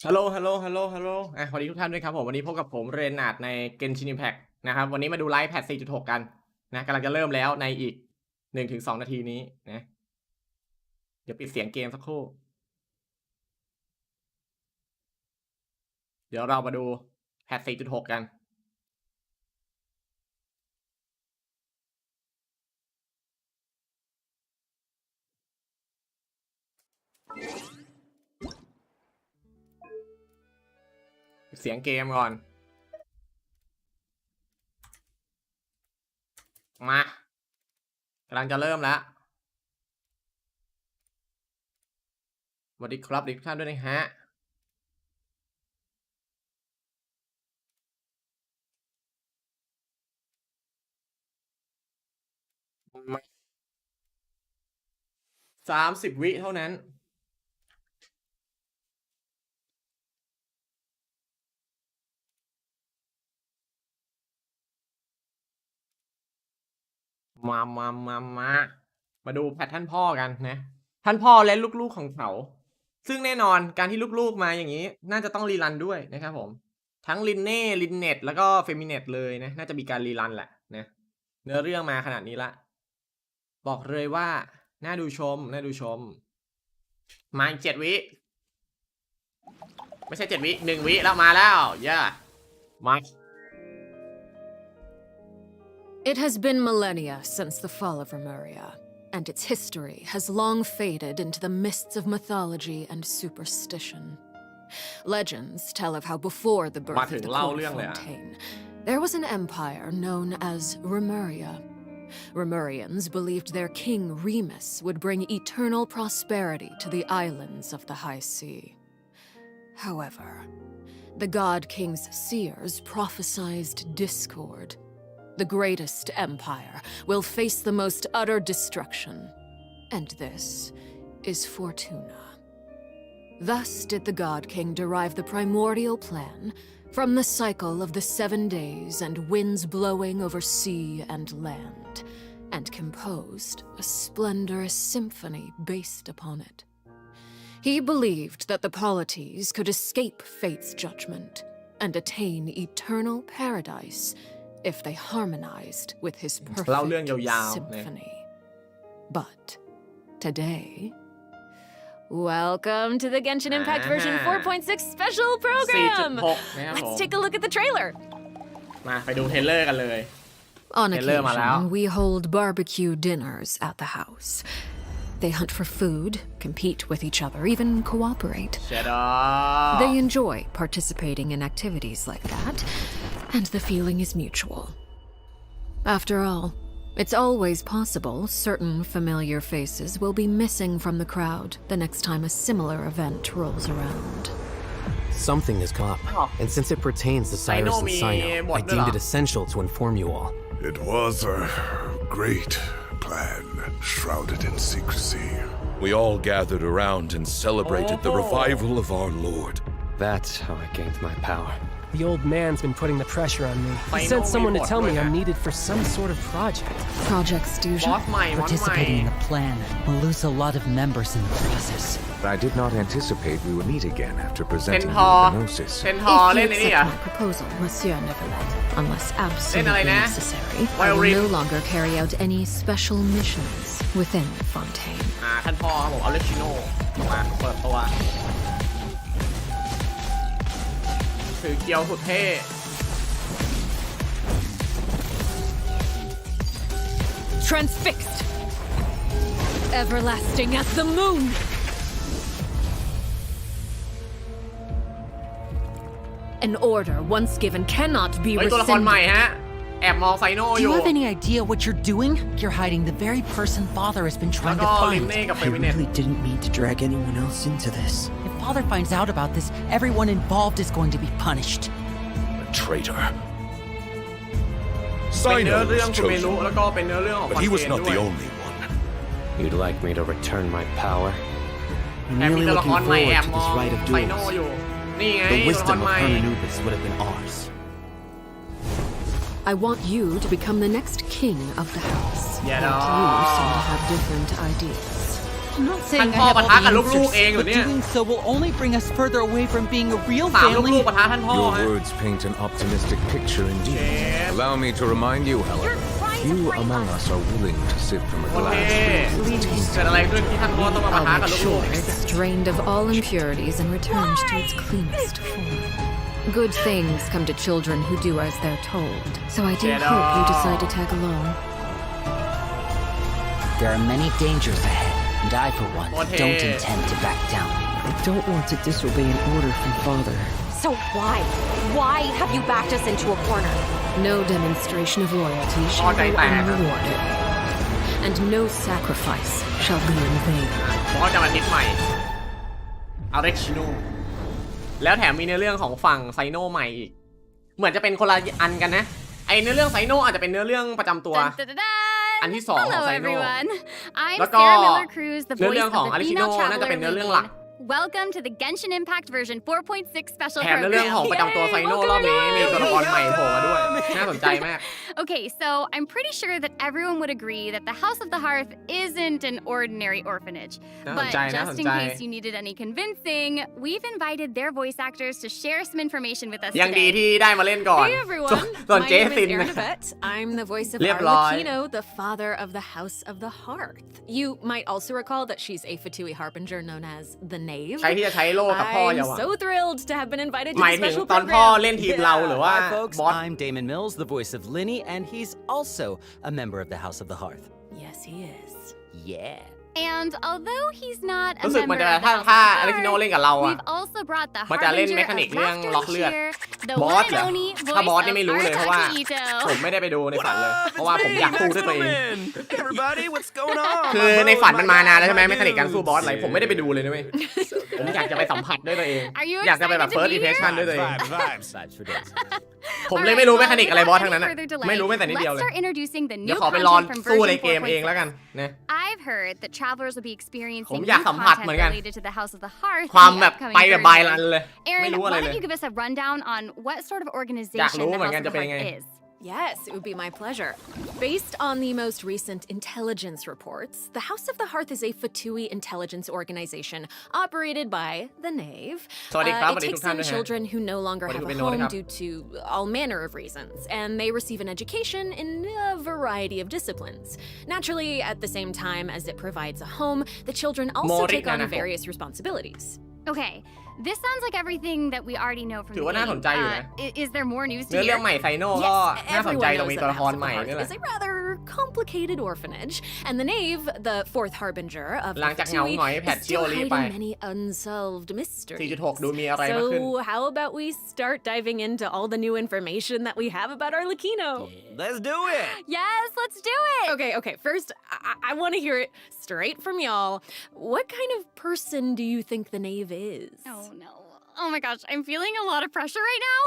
ฮัลโหลฮัลโหลฮัลโหลฮัลโหลสวัสดีทุกท่านด้วยครับผมวันนี้พบกับผมเรนนาร์ดใน Genshin Impact นะครับวันนี้มาดูไลฟ์แพท 4.6 กันนะกำลังจะเริ่มแล้วในอีก 1-2 นาทีนี้นะเดี๋ยวปิดเสียงเกมสักครู่เดี๋ยวเรามาดูแพท 4.6 กันเสียงเกมก่อนมากำลังจะเริ่มแล้วสวัสดีครับทุกท่านด้วยนะฮะมา30 วิเท่านั้นมาดูแพทท่านพ่อกันนะท่านพ่อและลูกๆของเขาซึ่งแน่นอนการที่ลูกๆมาอย่างนี้น่าจะต้องรีรันด้วยนะครับผมทั้งลินเน่ลินเน็ตแล้วก็เฟมิเน็ตเลยนะน่าจะมีการรีรันแหละนะเนื้อเรื่องมาขนาดนี้ละบอกเลยว่าน่าดูชมมาอีก7 วิไม่ใช่7 วิ1 วิแล้วมาแล้วมาIt has been millennia since the fall of Remuria, and its history has long faded into the mists of mythology and superstition. Legends tell of how before the birth of the Court Fontaine, there was an empire known as Remuria. Remurians believed their king Remus would bring eternal prosperity to the islands of the High Sea. However, the God King's seers prophesied discord.The greatest empire will face the most utter destruction, and this is Fortuna. Thus did the God King derive the primordial plan from the cycle of the 7 days and winds blowing over sea and land, and composed a splendorous symphony based upon it. He believed that the polities could escape fate's judgment and attain eternal paradise,if they harmonized with his perfect symphony. But today, welcome to the Genshin Impact version 4.6 special program! Let's take a look at the trailer! มาไปดูเทรลเลอร์กันเลย On occasion, we hold barbecue dinners at the house. They hunt for food, compete with each other, even cooperate. They enjoy participating in activities like that.And the feeling is mutual. After all, it's always possible certain familiar faces will be missing from the crowd the next time a similar event rolls around. Something has come up, and since it pertains to Cyrus and Sino, I deemed it essential to inform you all. It was a great plan, shrouded in secrecy. We all gathered around and celebrated the revival of our Lord. That's how I gained my power.The old man's been putting the pressure on me. He sent someone to tell me I'm needed for some sort of project. Project Stuja? Participating in the plan will lose a lot of members in the process. I did not anticipate we would meet again after presenting the diagnosis. If you accept my proposal, Monsieur Neverlet, unless absolutely necessary, I will no longer carry out any special missions within Fontaine. ท่านพ่อครับผมเอาเลชิโน่มาเปิดตัวถือเกียวสุดเท่ Transfixed, everlasting as the moon. An order once given cannot be ตัวละครใหม่ rescinded. ฮะแอบมองไซโน่อ Do ยู่ you have any idea what you're doing? You're hiding the very person Father has been แล้ว trying ก็ to ลิน find. เน่กับเฟ I มิเน็ต really didn't mean to drag anyone else into this. If Father finds out about this, everyone involved is going to be punished. A traitor. เป็นเนื้อ Sino เรื่อง was คุณเมรุ chosen, แล้วก็เป็นเนื้อเรื่องของค but อน he เท was น not ด้ว the ย only one. You'd like me to return my power? I'm แอบมี really ตัวละค looking รใหม่ forward แอบ to มอ this ง rite of ไซโน่ duels. อยู่นี่ไง The ตัวละคร wisdom of ใหม่ Hermanubis would have been ours. I want you to become the next king of the house. Yeah, But you seem to have different ideas. I'm not ท่าน saying I พ่อ have ปะ all ทะกับ the ลูก answers, ๆเองเหรอ but เนี่ย doing so will only bring us further away from being a real 3 ลู family. กๆปะทะท่านพ่อ Your ฮะ words paint an optimistic picture indeed. Allow me to remind you, however, few among us are willing to sit from a โอเค glass. เกิดอะไรขึ้นที่ท่านพ่อต้องมาปะ I'll ทะ make กับลู sure ก it's drained of all impurities and returned to its cleanest form. Good things come to children who do as they're told, so I do hope you decide to tag along. There are many dangers ahead, and I, for one, Okay. don't intend to back down. I don't want to disobey an order from Father. So why have you backed us into a corner? No demonstration of loyalty shall go unrewarded, and no sacrifice shall be in vain. ๆพ่อจะมาทิศใหม่เอาเร็กชิโนแล้วแถมมีในเรื่องของฝั่งไซโนใหม่อีกเหมือนจะเป็นคนละอันกันนะไอเนื้อเรื่องไซโนอาจจะเป็นเนื้อเรื่องประจำตัว อันที่2ของไซโน แล้วก็เนื้อเรื่องของอาริชิโนน่าจะเป็นเนื้อเรื่องหลัก Welcome to the Genshin Impact version 4.6 special แถมในเรื่องของประจำตัวไซโนรอบนี้มีตัวละครใหม่โผล่มาด้วยน่าสนใจมาก Okay, so I'm pretty sure that everyone would agree that the House of the Hearth isn't an ordinary orphanage. But just in case you needed any convincing, we've invited their voice actors to share some information with us ยังดี today. ที่ได้มาเล่นก่อน Hey ส่ everyone, วน my เจ name ซิ is น ReiNadZ. I'm the voice of เรียบร้อย Arlecchino, the father of the House of the Hearth. You might also recall that she's a Fatui harbinger known as the Knave. ใครที่จะใช้โล่กับพ่ออย่า I'm หวัง so thrilled to have been invited ห to มาย the ถึง special ตอนพ่อ program. เล่นทีมเราหรือว่า Hi, folks. บอส I'm Damon Mills, the voice of Linny, and he's also a member of the House of the Hearth. Yes, he is. Yeah. And although he's not a รู้สึกมัน member จะ of the ถ้า House ถ้า of อา the ริชิโน Hearth, เล่นกับเราอะ we've also brought the มันจะเล่น harbinger เมคานิก of เรื่อง laughter ล็อก this เลือด year, the บอส one เหรอ and only ถ้า voice บอส of นี่ไม่รู้เลยเพราะว่า Arlecchino. ผมไม่ได้ไปดูในฝันเลย เพราะว่าผมอยากพูดด้วยตัวเอง Hey, everybody, what's going on? คือในฝันมันมานานแล้วใช่ไหมเมคานิกการสู้บอสอะไรผมไม่ได้ไปดูเลยนะเว้ยผมอยากจะไปสัมผัสด้วยตัวเอง Are you อยากจะไปแบบ excited to first be here? impression ด้วยตัวเอง Vibes for days. ผมเลยไม่รู้เมคานิกอะไรบอสทั้งนั้นอะไม่รู้แม้แต่นิดเดียว Let's เลย start introducing the เดี๋ยว new ขอไปรอ content from สู้ใน version เกมเองแล้วกัน นะ I've heard that travelers will be ผม experiencing อยาก new สัมผัส content เหมือนกัน related to the House of the Hearth ความ in the แบบ upcoming ไปแบบบายรัน version. เลย Aaron, ไม่รู้อะไร why เล don't ย you give us a rundown on what sort of อยาก organization รู้ the เหมือน House กัน of จะ the เป็นยังไง Hearth is? Yes, it would be my pleasure. Based on the most recent intelligence reports, the House of the Hearth is a Fatui intelligence organization operated by the Knave. สวัสดีครับ It takes in children who no longer have a home due to all manner of reasons, and they receive an education in a variety of disciplines. Naturally, at the same time as it provides a home, the children also take on various responsibilities. Okay, this sounds like everything that we already know from ถื the อว่าน่าสน game. ใจอยู่นะ Is there more news เนื้ to อเรื่อง hear? ใหม่ไซโน่ก็ Yes, น่าสนใจ everyone ตรง knows มี that ตัว the ละค House ร of ใหม่ the นี่ Hearth แหละ is a rather complicated orphanage, and the Knave, the fourth harbinger of หลัง the จากเหงา Fatui, หงอยแพท is ชิโอ still รีไป hiding many unsolved mysteries. 4.6 ดูมีอะไรมากขึ้น So how about we start diving into all the new information that we have about Arlecchino? Let's do it. Yes, let's do it! Okay. First, I want to hear it straight from y'all. What kind of person do you think the Knave is? Oh no. Oh my gosh, I'm feeling a lot of pressure right now.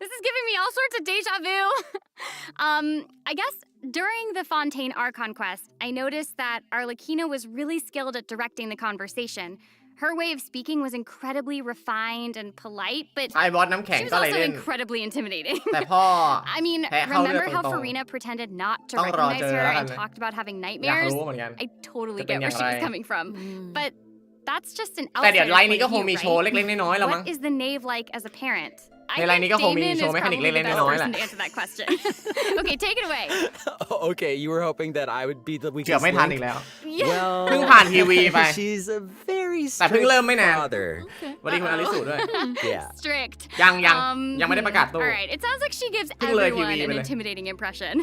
This is giving me all sorts of deja vu. I guess during the Fontaine Archon quest, I noticed that Arlecchino was really skilled at directing the conversation. Her way of speaking was incredibly refined and polite, but ไอ้บอสน้ำแข็ง she was ก็เลย also เล่น incredibly intimidating. แต่พ่อ I mean, แพ้เข้าเลือด remember how ตรงๆ Farina pretended not to ต้องรอ recognize เจอ her แล้วกัน and นะ talked about having อยาก nightmares? รู้เหมือนกัน I totally จะเป็น get อย่า where ง she ไร was coming from. But that's just an แต่เดี๋ยว outsider's ไลน์นี้ point ก็ of คง view, มีโชว์ right? เล็กๆน้อยๆแล้วมั้ง What is the Knave like as a parent? I ในไลน์นี้ think ก็คงมี Damon โชว์ is เมคานิก probably เล็ก the ๆ best น้อยๆแหละ person to answer that question. Okay, take it away. Okay, you were hoping that I would be the เกือบ weakest ไม่ทัน link? อีกแล้ว Well, เพิ่งผ่านทีวีไป she's a very แต่เพิ่ง strict เริ่มไม่นาน father. สวัสดีคุณอาริสุด้วย Yeah. Strict. ยังไม่ได้ประกาศตัว All right, it sounds like she gives เพิ่งเลยที everyone วี an ไปเลย intimidating impression.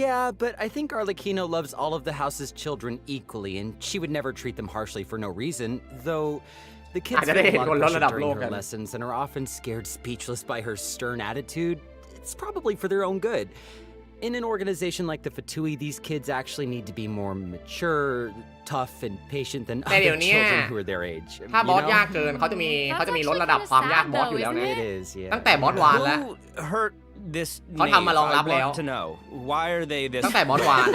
Yeah, but I think Arlecchino loves all of the house's children equally, and she would never treat them harshly for no reason, though the kids อาจจะได้ feel เห็ a น lot คน of ลด pressure ระดับโล during กกั her น lessons and are often scared speechless by her stern attitude. It's probably for their own good. In an organization like the Fatui, these kids actually need to be more mature, tough, and patient than แต่เดี๋ยว other เนี้ย children who are their age. ถ้า you บอส know? ยากเกินเขาจะมีลดระดับความยากบอสอยู่แล้วนะ It is, yeah. ตั้งแต่บอสวานแล้ว Who hurt this เขาทำมารองรับ knave? I แล้ว want to know. Why are they this ตั้งแต่บอสวาน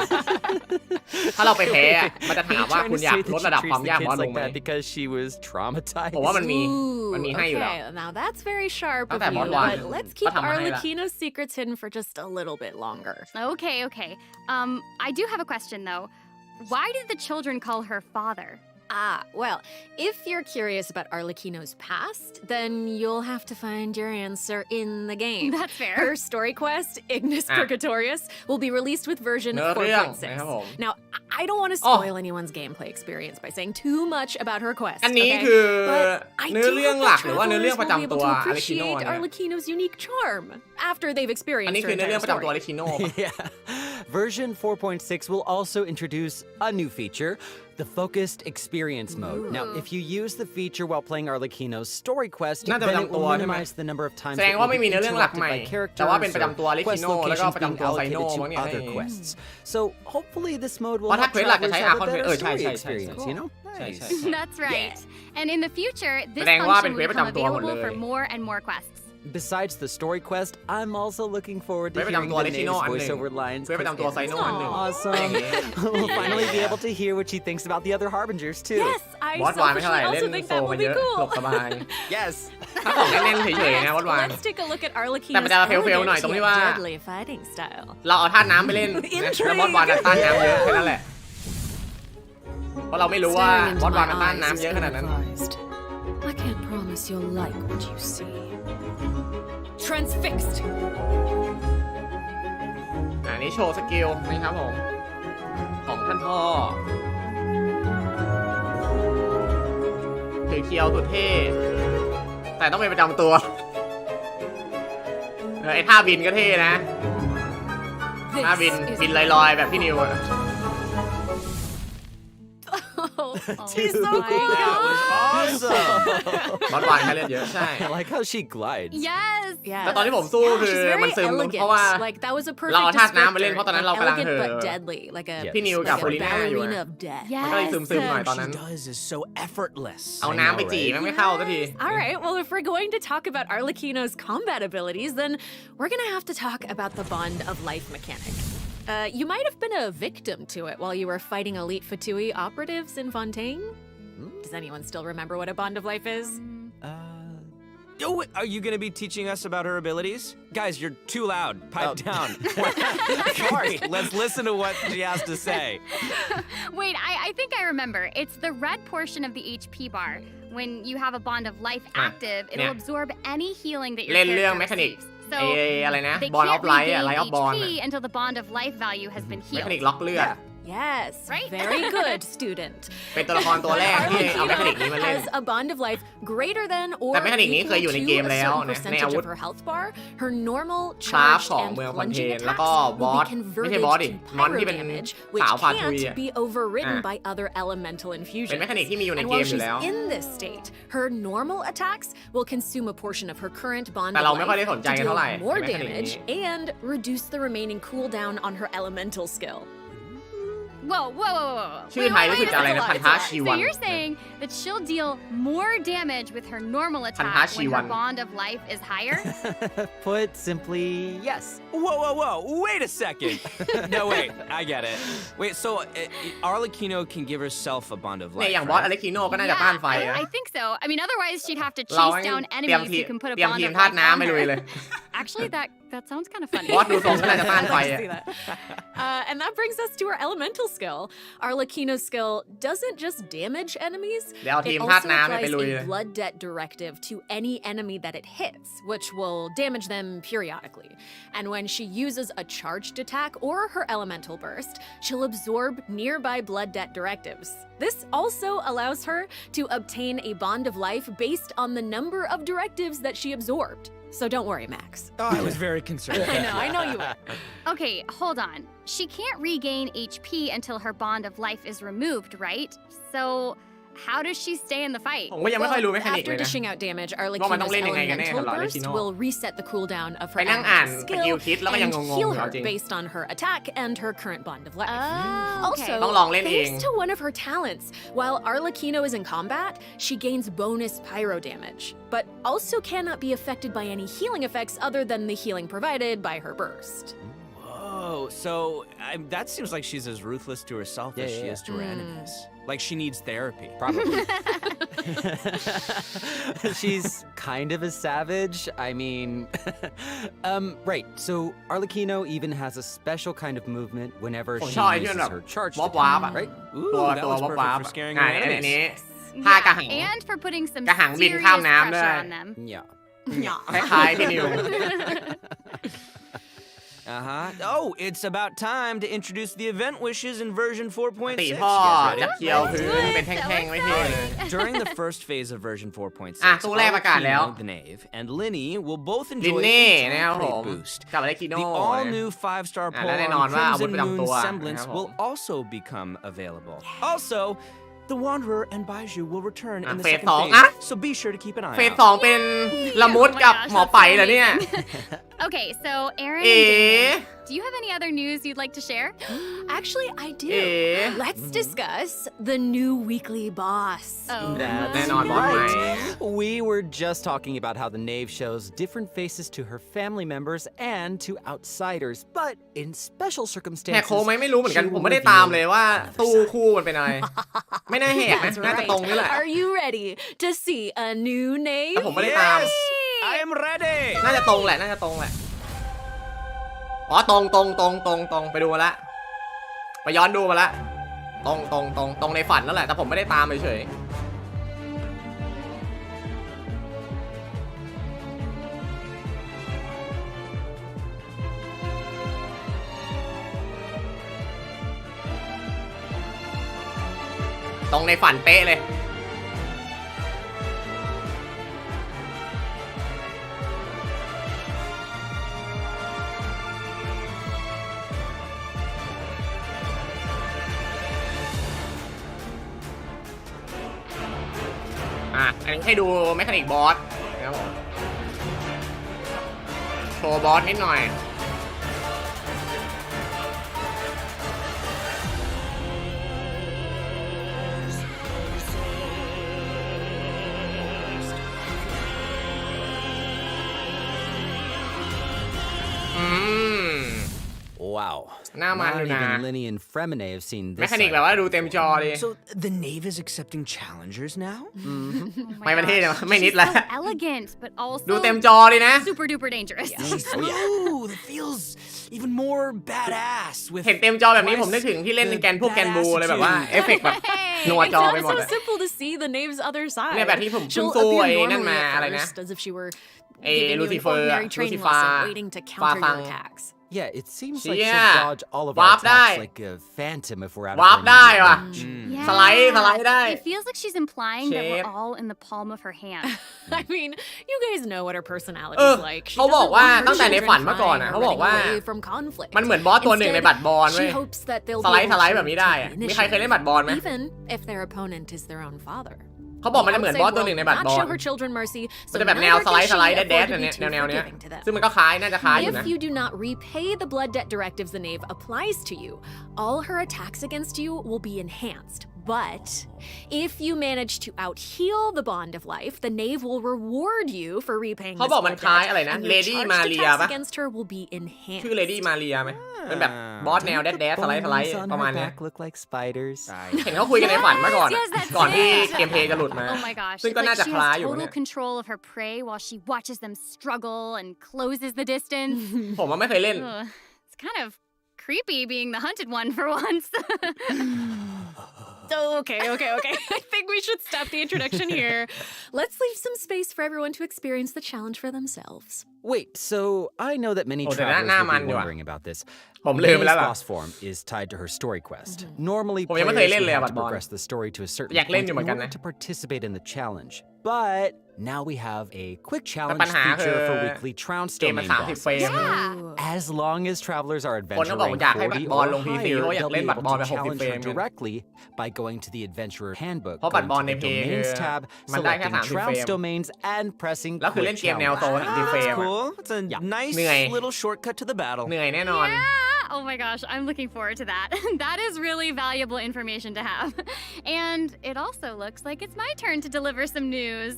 ถ้าเราไปแพ้อะมันจะถามว่า Trying คุ to ณอยาก say that ลด she ระดับ treats ความ the ยาก kids บอสลง like ไหม that because she was traumatized. ผมว่ามันมี Ooh, ให้อยู่แล้ว okay, now that's very sharp ofตั้งแต่ you, บอสวาน but let's ก็ keep ทำมาให้ละ Arlecchino's secrets hidden for just a little bit longer. Okay. I do have a question though. Why did the children call her father? Well, if you're curious about Arlecchino's past, then you'll have to find your answer in the game. That's fair. Her story quest, Ignis Purgatorius, will be released with version 4.6. Now, I don't want to spoil anyone's gameplay experience by saying too much about her quest. อันนี้ okay? คือ But I เนื้อ do เรื่อง hope หลัก the หรือว่าเนื้อเรื่อง travelers ประ will be จำ able ตัว to อเล็กคิโน่ appreciate เนี่ย Arlecchino's unique charm after they've อัน experienced นี้ her คือเนื้อเรื่อ entire งประจำตัวอ story. เล็กคิโน่ Yeah. Version 4.6 will also introduce a new feature, the focused experience mode. Now, if you use the feature while playing Arlecchino's story quest, น่าจะประ then it จำตัว will ใช่ไหม minimize the number of times แสดง that ว่า you'll ไม่มี be เนื้อเรื่องหลัก interrupted ใหม่ by characters แต่ว่าเป็นประจำตัวอ or เล็กคิ quest โน่แล้วก็ locations ประจำ being ตัวไซโน่ allocated พวก to เนี้ย other quests. So hopefully this mode will เพราะถ้า help เควสหลักจะ travelers ใช้ have a Archon better Quest ใช่ story ใช่ experience, you know? ใช่ใช่ That's right. And in the future, this แสดงว่า function เป็น will เควสประ become จำตัวหมดเลย available for more and more quests. Besides the story quest, I'm also looking forward to เควสประ hearing จำตัว the อเล็กคิโน่ Nave's อันหนึ่ง voiceover lines. เควสประจำตัวไซโน่อันหนึ่ง Awesome. We'll finally be able to hear what she thinks about the other Harbingers too. Yes, I วอตวานไม่เท่าไหร่ selfishly เล่น also think โซ that มา will เย be อะหลบ cool. สบาย Yes. ถ้าของแน่นๆเฉยๆนะวอตวาน Let's take a look at แต่ Arlecchino's มันจะเฟลๆหน่อยตรงที่ว่า deadly fighting style. เราเอาท่าน้ำไปเล่นนะแล้ววอตวานต้านน้ำเยอะแค่นั้นแหละ เพราะเราไม่รู้ว่าวอตวานต้านน้ำเยอะขนาดนั้น I can't promise you'll like what you see. Transfixed. อันนี้โชว์สกิลนะครับผม ของท่านพ่อถือเคียวสุดเท่ แต่ต้องเป็นประจำตัวไอ้ท่าบินก็เท่นะ ท่าบินลอยๆแบบพี่นิวอะ She's so cool. That was awesome. วอตวานแค่เล่นเยอะใช่ I like how she glides. Yes. แต่ตอนที่ผมสู้คือ she's very มันซึม elegant. เพราะว่า Like that was a เรา perfect เอาธาตุน้ำไปเล่น descriptor. เพราะตอนนั้นเรา Like กำลัง elegant เห but อะ deadly, like a พี่นิวกับ like โพ a ลิน่าอยู่ ballerina อะ of death. มันก็เลยซึมๆหน่อยตอน She นั้น does is so effortless. เอาน้ำไปจี่มันไม่เข้าสักที All right, well, if we're going to talk about Arlecchino's combat abilities, then we're gonna have to talk about the Bond of Life mechanic. You might have been a victim to it while you were fighting elite Fatui operatives in Fontaine. Does anyone still remember what a Bond of Life is? Oh, are you going to be teaching us about her abilities? Guys, you're too loud. Pipe down. Sorry. Let's listen to what she has to say. Wait, I think I remember. It's the red portion of the HP bar. When you have a Bond of Life active, it'll absorb any healing that your เล่นเรื่อง character เมคานิก receives. ไอ้ So อะไรนะ they บอลออฟ can't ไลท์อะ regain ไลท์ออฟบอล HP until the Bond of Life value has been เมคา healed. นิกล็อกเลือด Yes, Right? very good, student. เป็นตัวละครตัวแรกที่เอาเมคานิกนี้มาเล่น has a bond of life greater than or แต่เมคานิกนี้เคยอยู่ใน equal เก to ม a แล้ว certain นะในอา percentage วุธ of her health bar. Her normal คลาฟ charged ของ and เมืองคอนเท plunging นแล้ว attacks ก็บอ will ส be ไม่ใช่ converted บอสดิ to มอน pyro ที่เป็น damage, which สาวฟาทุย can't อะ be overridden อ่ะ by other elemental เป็น infusions. เมคานิกที่มีอยู่ใน And เก while มอยู่ she's แล้ว in this state, her normal attacks will consume a portion of her current bond แต่ of เราไม่ค่อยได้ life สนใจ to กัน deal เท่าไหร่ more ในเมคานิก damage นี้ and reduce the remaining cooldown on her elemental skill. Whoa. ชื่อไทยรู้สึกจะอะไรนะ พันธะชีวั So น you're saying that she'll deal more damage with her normal attack when her ชีวัน Bond of Life is higher? Put simply, yes. Whoa. Wait a second. No, wait. I get it. Wait, so Arlecchino can give herself a bond of เนี่ย life, อย่างบอส right? อเล็กคิโน่ก็น่าจะต้านไฟนะ I think so. I mean, otherwise she'd have to เรา chase down เตรียม enemies ที who can put a เตรียม Bond ทีม of ธาตุ Life น้ำ on ไปลุยเลย her. Actually, that sounds kind of funny. บอสดูทรงก็น่าจะต้านไฟ I see that. And that brings us to our elemental skill. Arlecchino's skill doesn't just damage enemies, เดี๋ยวเอาที it มธาตุ also น้ำเนี่ยไป applies ลุยเลย a blood debt directive to any enemy that it hits, which will damage them periodically. And when she uses a charged attack or her elemental burst, she'll absorb nearby blood debt directives. This also allows her to obtain a bond of life based on the number of directives that she absorbed. So don't worry, Max. Oh, I was very concerned. I know you were. Okay, hold on. She can't regain HP until her Bond of Life is removed, right? So how does she stay in the fight? ผมก็ยังไม่ค่อยรู้เมคานิกเล After ยนะ dishing out damage, ว่ามันต้อง Arlecchino's เล่นยังไงกันแน่ elemental สำหรับ burst Arlecchino will reset the cooldown of her ไปนั่งอ่าน elemental สกิล skill คิดแล้วก็ยัง and งง heal ๆเอา her จริง based on her attack and her current bond of life. Oh, Also, okay. ต้องลองเล่นเอง thanks to one of her talents, while Arlecchino is in combat, she gains bonus pyro damage, but also cannot be affected by any healing effects other than the healing provided by her burst. Oh, so that seems like she's as ruthless to herself as she is to her enemies. Like she needs therapy. Probably. She's kind of a savage. I mean, right. So Arlecchino even has a special kind of movement whenever she uses her charge attack, right? Ooh, that was perfect for scaring her อัน enemies. นี้ท่ากระหัง And for putting some กระหังบิน serious ข้ามน้ำด้วย pressure on them. Yeah. คล้ายๆพี่นิว Oh, it's about time to introduce the event wishes in version 4.6. ตี You พ่อ guys จับ ready? เคียวพื้นเป็นแท่งๆไว้ที During the first phase of version 4.6, ตู้แรกประกาศแล้ว Arlecchino, the Knave, and Linny will both ลิน enjoy นี่ a นะครับผ attack ม rate boost. กับอะไรกิโน่ The all-new 5-star และแน่นอน pole ว่าอาวุธ Crimson ประจำตัว Moon นะ Semblance ครับผม will also become available. Also, the Wanderer and Baiju will return in the เฟส second 2 phase, อ่ะ so be sure to keep an eye เฟส out. 2เป็นละมุดกับหมอไปเหรอเนี่ย Okay, so Aaron เอ๋ and Damon, do you have any other news you'd like to share? Actually, I do. Eh? Let's discuss the new weekly boss. Oh. แน่นอนบอสใหม่ We were just talking about how the Knave shows different faces to her family members and to outsiders, but in special แหก circumstances, โค้งไหมไม่รู้เหมือนกัน she ผม will ไม่ได้ตาม reveal เลยว่าตู้คู่มันเป็นอะไร ไม่น่าแหกนะ That's น่าจะ right. ตรงนี่แหละ Are you ready to see a new แต่ name? ผมไม่ได้ตาม Yes, I am ready. น่าจะตรงแหละ น่าจะตรงแหละ อ๋อตรงไปดูมาละไปย้อนดูมาละตรงในฝันนั่นแหละ แต่ผมไม่ได้ตามเฉยตรงในฝันเป๊ะเลย อันนี้ให้ดูแมคานิกบอสนะครับผมโชว์บอสนิดหน่อย Wow. หน้ามัน Not อยู่นะ even Linny and Fremine have seen แม this คานิก side แบบ of ว่า it. ดูเต็มจอดิ So the Knave is accepting challengers now?ไม่ประเทศไม่นิดละ So elegant, but also ดูเต็มจอเลยนะ super duper dangerous. Ooh, that feels even more badass with เห็นเต็มจอแบบนี้ผมนึกถึงที่เล่นในพวกแกนบูเลยแบบว่าเอฟเฟกต์แบบหนัว It's จอไป not หมด so อะ simple to see the Knave's other side. เนี่ยแบบที่ผม She'll สู้ appear ไอ้นั่น normally มา at อะไรนะ first, as if she were ไอ้ giving ลู you ซิ an เฟอร์ ordinary ลู training ซิฟา lesson, waiting to ฟา counter ฟัง your attacks. Yeah, it seems like เชี่ย she'll dodge all of วา our ร์ปได้ attacks like a phantom if we're out วาร์ป of ได้ range. ว่ะ Yeah. สไลด์ได้ It feels like she's implying that Shape. we're all in the palm of her hand. I mean, you guys know what her personality เออ is like. She เขาบอก doesn't ว่า want her ตั้งแต่ใน children ฝันมาก่อน flying อ่ะ or เขาบอก running ว่า away from conflict. มันเหมือนบอสตัวหนึ่งใน Instead, บัตรบอลเว้ she ย hopes that they'll ส be ไล able ด์แบบ to นี้ได้ take อะ the มีใครเคยเล่น initiative, บัตรบอลไหม even if their opponent is their own father. เขาบอกมันจะเหมือนบอส Outside ตัวหนึ่งใน will บัตร not บอล show her children mercy, มัน so จะแบบแนว neither สไล can ด์ she แดด afford to be เนี่ย too แนวเนี้ย forgiving to them. ซึ่งมันก็คล้ายน่าจะคล้ายอยู่นะ If you do not repay the blood debt directives the Knave applies to you, all her attacks against you will be enhanced. But if you manage to out-heal the bond of life, the Knave will reward you for repaying เขา this บอกมัน blood คล้าย debt, อะไรนะ and your Lady charged Maria attacks ปะ against her will be enhanced. ชื่อ Lady Maria ไหมเป็นแบบบอสแนวแดดสไลด์ Bones on ประ her มาณเนี้ย back look like spiders. เห็นเขาคุยกันในฝันมาก่อน Yes, that's ก่อนที่ it. เกมเพลย์จะหลุดมา Oh my gosh. ซึ่ง It's ก็น่า like จะ she คล้าย has อยู่ total เนี่ย control of her prey while she watches them struggle and closes the distance. ผมว่าไม่เคยเล่น Ugh, it's kind of creepy being the hunted one for once. Okay. I think we should stop the introduction here. Let's leave some space for everyone to experience the challenge for themselves. Wait, so I know that many โอ้แต่ห travelers น้า will มัน be ดีกว่า wondering about this. ผมลืมไปแล้ว May's ล่ะ boss form is tied to her story quest. Normally, ผมยังไม่ players เคยเล่น would เลยอะ have บัต to รบอล progress the story to a certain อยากเล่น point อยู่เหมื in อนกัน order นะ to participate in the challenge. But now we have a quick challenge ปัญหาคือ feature for weekly Trounce เกมมัน domain 30 เฟร bosses. ม Yeah. As long as travelers are คนก็ adventure บอก rank อยากให้บัตร 40 บอล or ลง PC higher, เพราะอยาก they'll เล่น be บัตร able บอล to แบบ60 challenge เฟร her ม directly by going to the Adventurer Handbook, เพราะบัตร going บอล to ใน the เพย์คือ Domains tab, มันได้แค่ selecting 30 เฟร Trounce ม domains, and pressing แล้วคือเล่น Quick เกมแนว Challenge. โซน30 เฟร That's ม cool. It's a nice เหนื่อย little shortcut to the battle. เหนื่อยแน่นอน Yeah. Oh my gosh, I'm looking forward to that. That is really valuable information to have. And it also looks like it's my turn to deliver some news.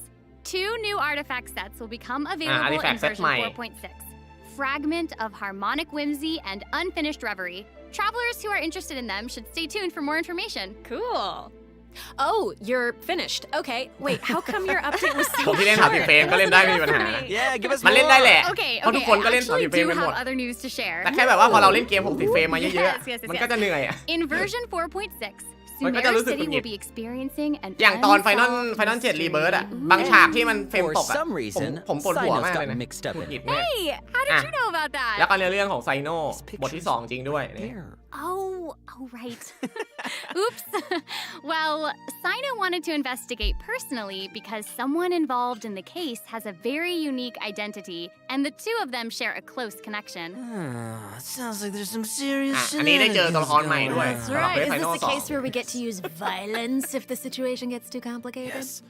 2 new artifact sets will become available in artifact set version ใหม่ 4.6. fragment of harmonic whimsy and unfinished reverie. Travelers who are interested in them should stay tuned for more information. Cool. Oh, you're finished. Okay. Wait, how come your update was ผม so ที่เล่น30 เฟรมก็เล่นได้ไม่มีปัญหา Yeah, give us มันเล่นได้แหละ Okay, เพราะทุก okay, คนก็ I เล่น actually 30 เฟรม do กันหมด have other news to share. แต่แค่แบบว่าพอเราเล่นเกม60 เฟรมมาเยอะ Yes, ๆมันก็จะเหนื่อยอ่ะ In version 4.6, มันก็จะ Sumeru รู้สึก City หงุดหงิด will be experiencing an อย่างตอน Final unsolved 7 Rebirth อ่ะ mystery. บางฉากที่มันเฟรม For ตกอ่ะ some reason, ผมปวดหัวมาก Cynos เลย got นะ mixed up หงุด in หงิ it. ดมาก Hey, how did you know about แล้ว that? ก็ในเรื่องของไซโน่บทที่ 2 จริงด้วยนี่ There. Oh, right. Oops. Well, Sino wanted to investigate personally because someone involved in the case has a very unique identity, and the two of them share a close connection. Sounds like there's some serious อันนี้ได้เจอตัวละครใหม่ด้วย That's สำหรับ right. Is ไฟ this นอล the 2 case where we get to use violence if the situation gets too complicated? Yes.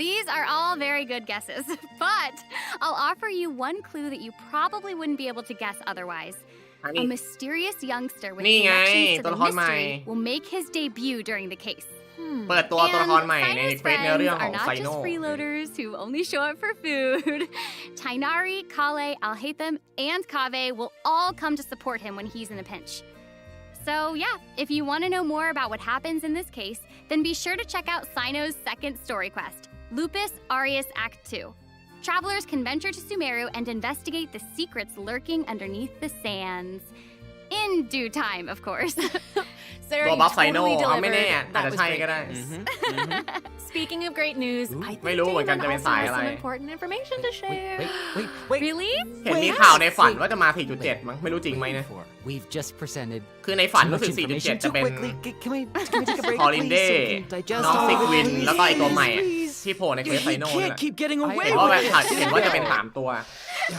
These are all very good guesses, but I'll offer you one clue that you probably wouldn't be able to guess otherwise. อัน A นี้ mysterious youngster with นี่ไง connections to ตัว the ละครใหม่ mystery will make his debut during the case. เปิดตัวตัวละคร And ใหม่ใน Sino's เควสเนื้อเรื่อง friends ของ are ไซ not โน่ just freeloaders who only show up for food. Tainari, Kale, Alhaitham, and Kave will all come to support him when he's in a pinch. So yeah, if you want to know more about what happens in this case, then be sure to check out Sino's second story quest, Lupus Aureus Act 2. Travelers can venture to Sumeru and investigate the secrets lurking underneath the sands. In due time, of course. Sarah, ตัว you บัฟไซโน่ totally เอาไม่แน่ delivered. อาจ That จะ was ใช่ great ก็ได้ news. Speaking of great news, I think ไม่รู้เหมือนกัน Damon จะเป็น also สาย has อะไร some important information to share. Wait. Really? เห็นมีข่าวในฝันว่าจะมา 4.7 มั้งไม่รู้จริงไหมนะ We've just presented คือในฝัน too รู้ much สึก information 4.7 จะ too เป็น quickly. Can we take a break, คอลินเด please, so we can digest น้อง all ฟิก of วิน it? แล้วก็ไอตัวใหม่อะที่โผล่ในเควสไซ You โน่นี่แห can't ละ keep getting away เห็นว่าแบบ with เห็นว่าจะเป็น 3 ตัว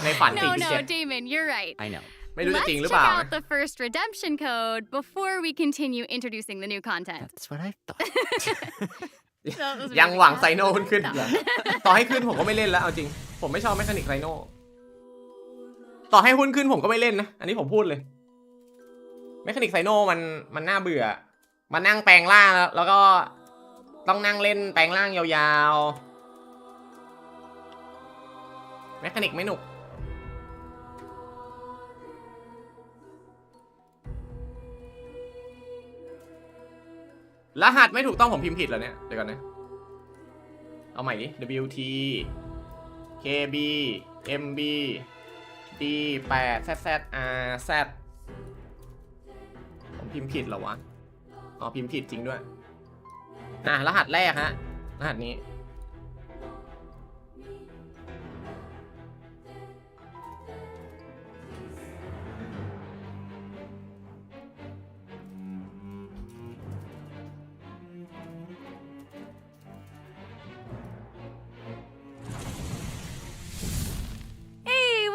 ในฝัน No, no, 4.7 Damon, you're right. I know. ไม่รู้จะ Let's จริงหรือ check เปล่า out the first redemption code before we continue introducing the new content. That's what I thought. That was ยัง really หวัง fast. ไซโน่ขึ้นอีกเหรอต่อให้ขึ้นผมก็ไม่เล่นแล้วเอาจริง ผมไม่ชอบแมคานิกไซโน่ต่อให้หุ้นขึ้นผมก็ไม่เล่นนะ อันนี้ผมพูดเลยแมคานิกไซโน่มันน่าเบื่อมานั่งแปลงร่างแล้วก็ต้องนั่งเล่นแปลงร่างยาวๆแมคานิกไม่หนุกรหัสไม่ถูกต้องผมพิมพ์ผิดแล้วเนี่ยเดี๋ยวก่อนนะเอาใหม่ดิ WT KB MB D8 ZZRZ ผมพิมพ์ผิดเหรอวะอ๋อพิมพ์ผิดจริงด้วยรหัสแรกฮะรหัสนี้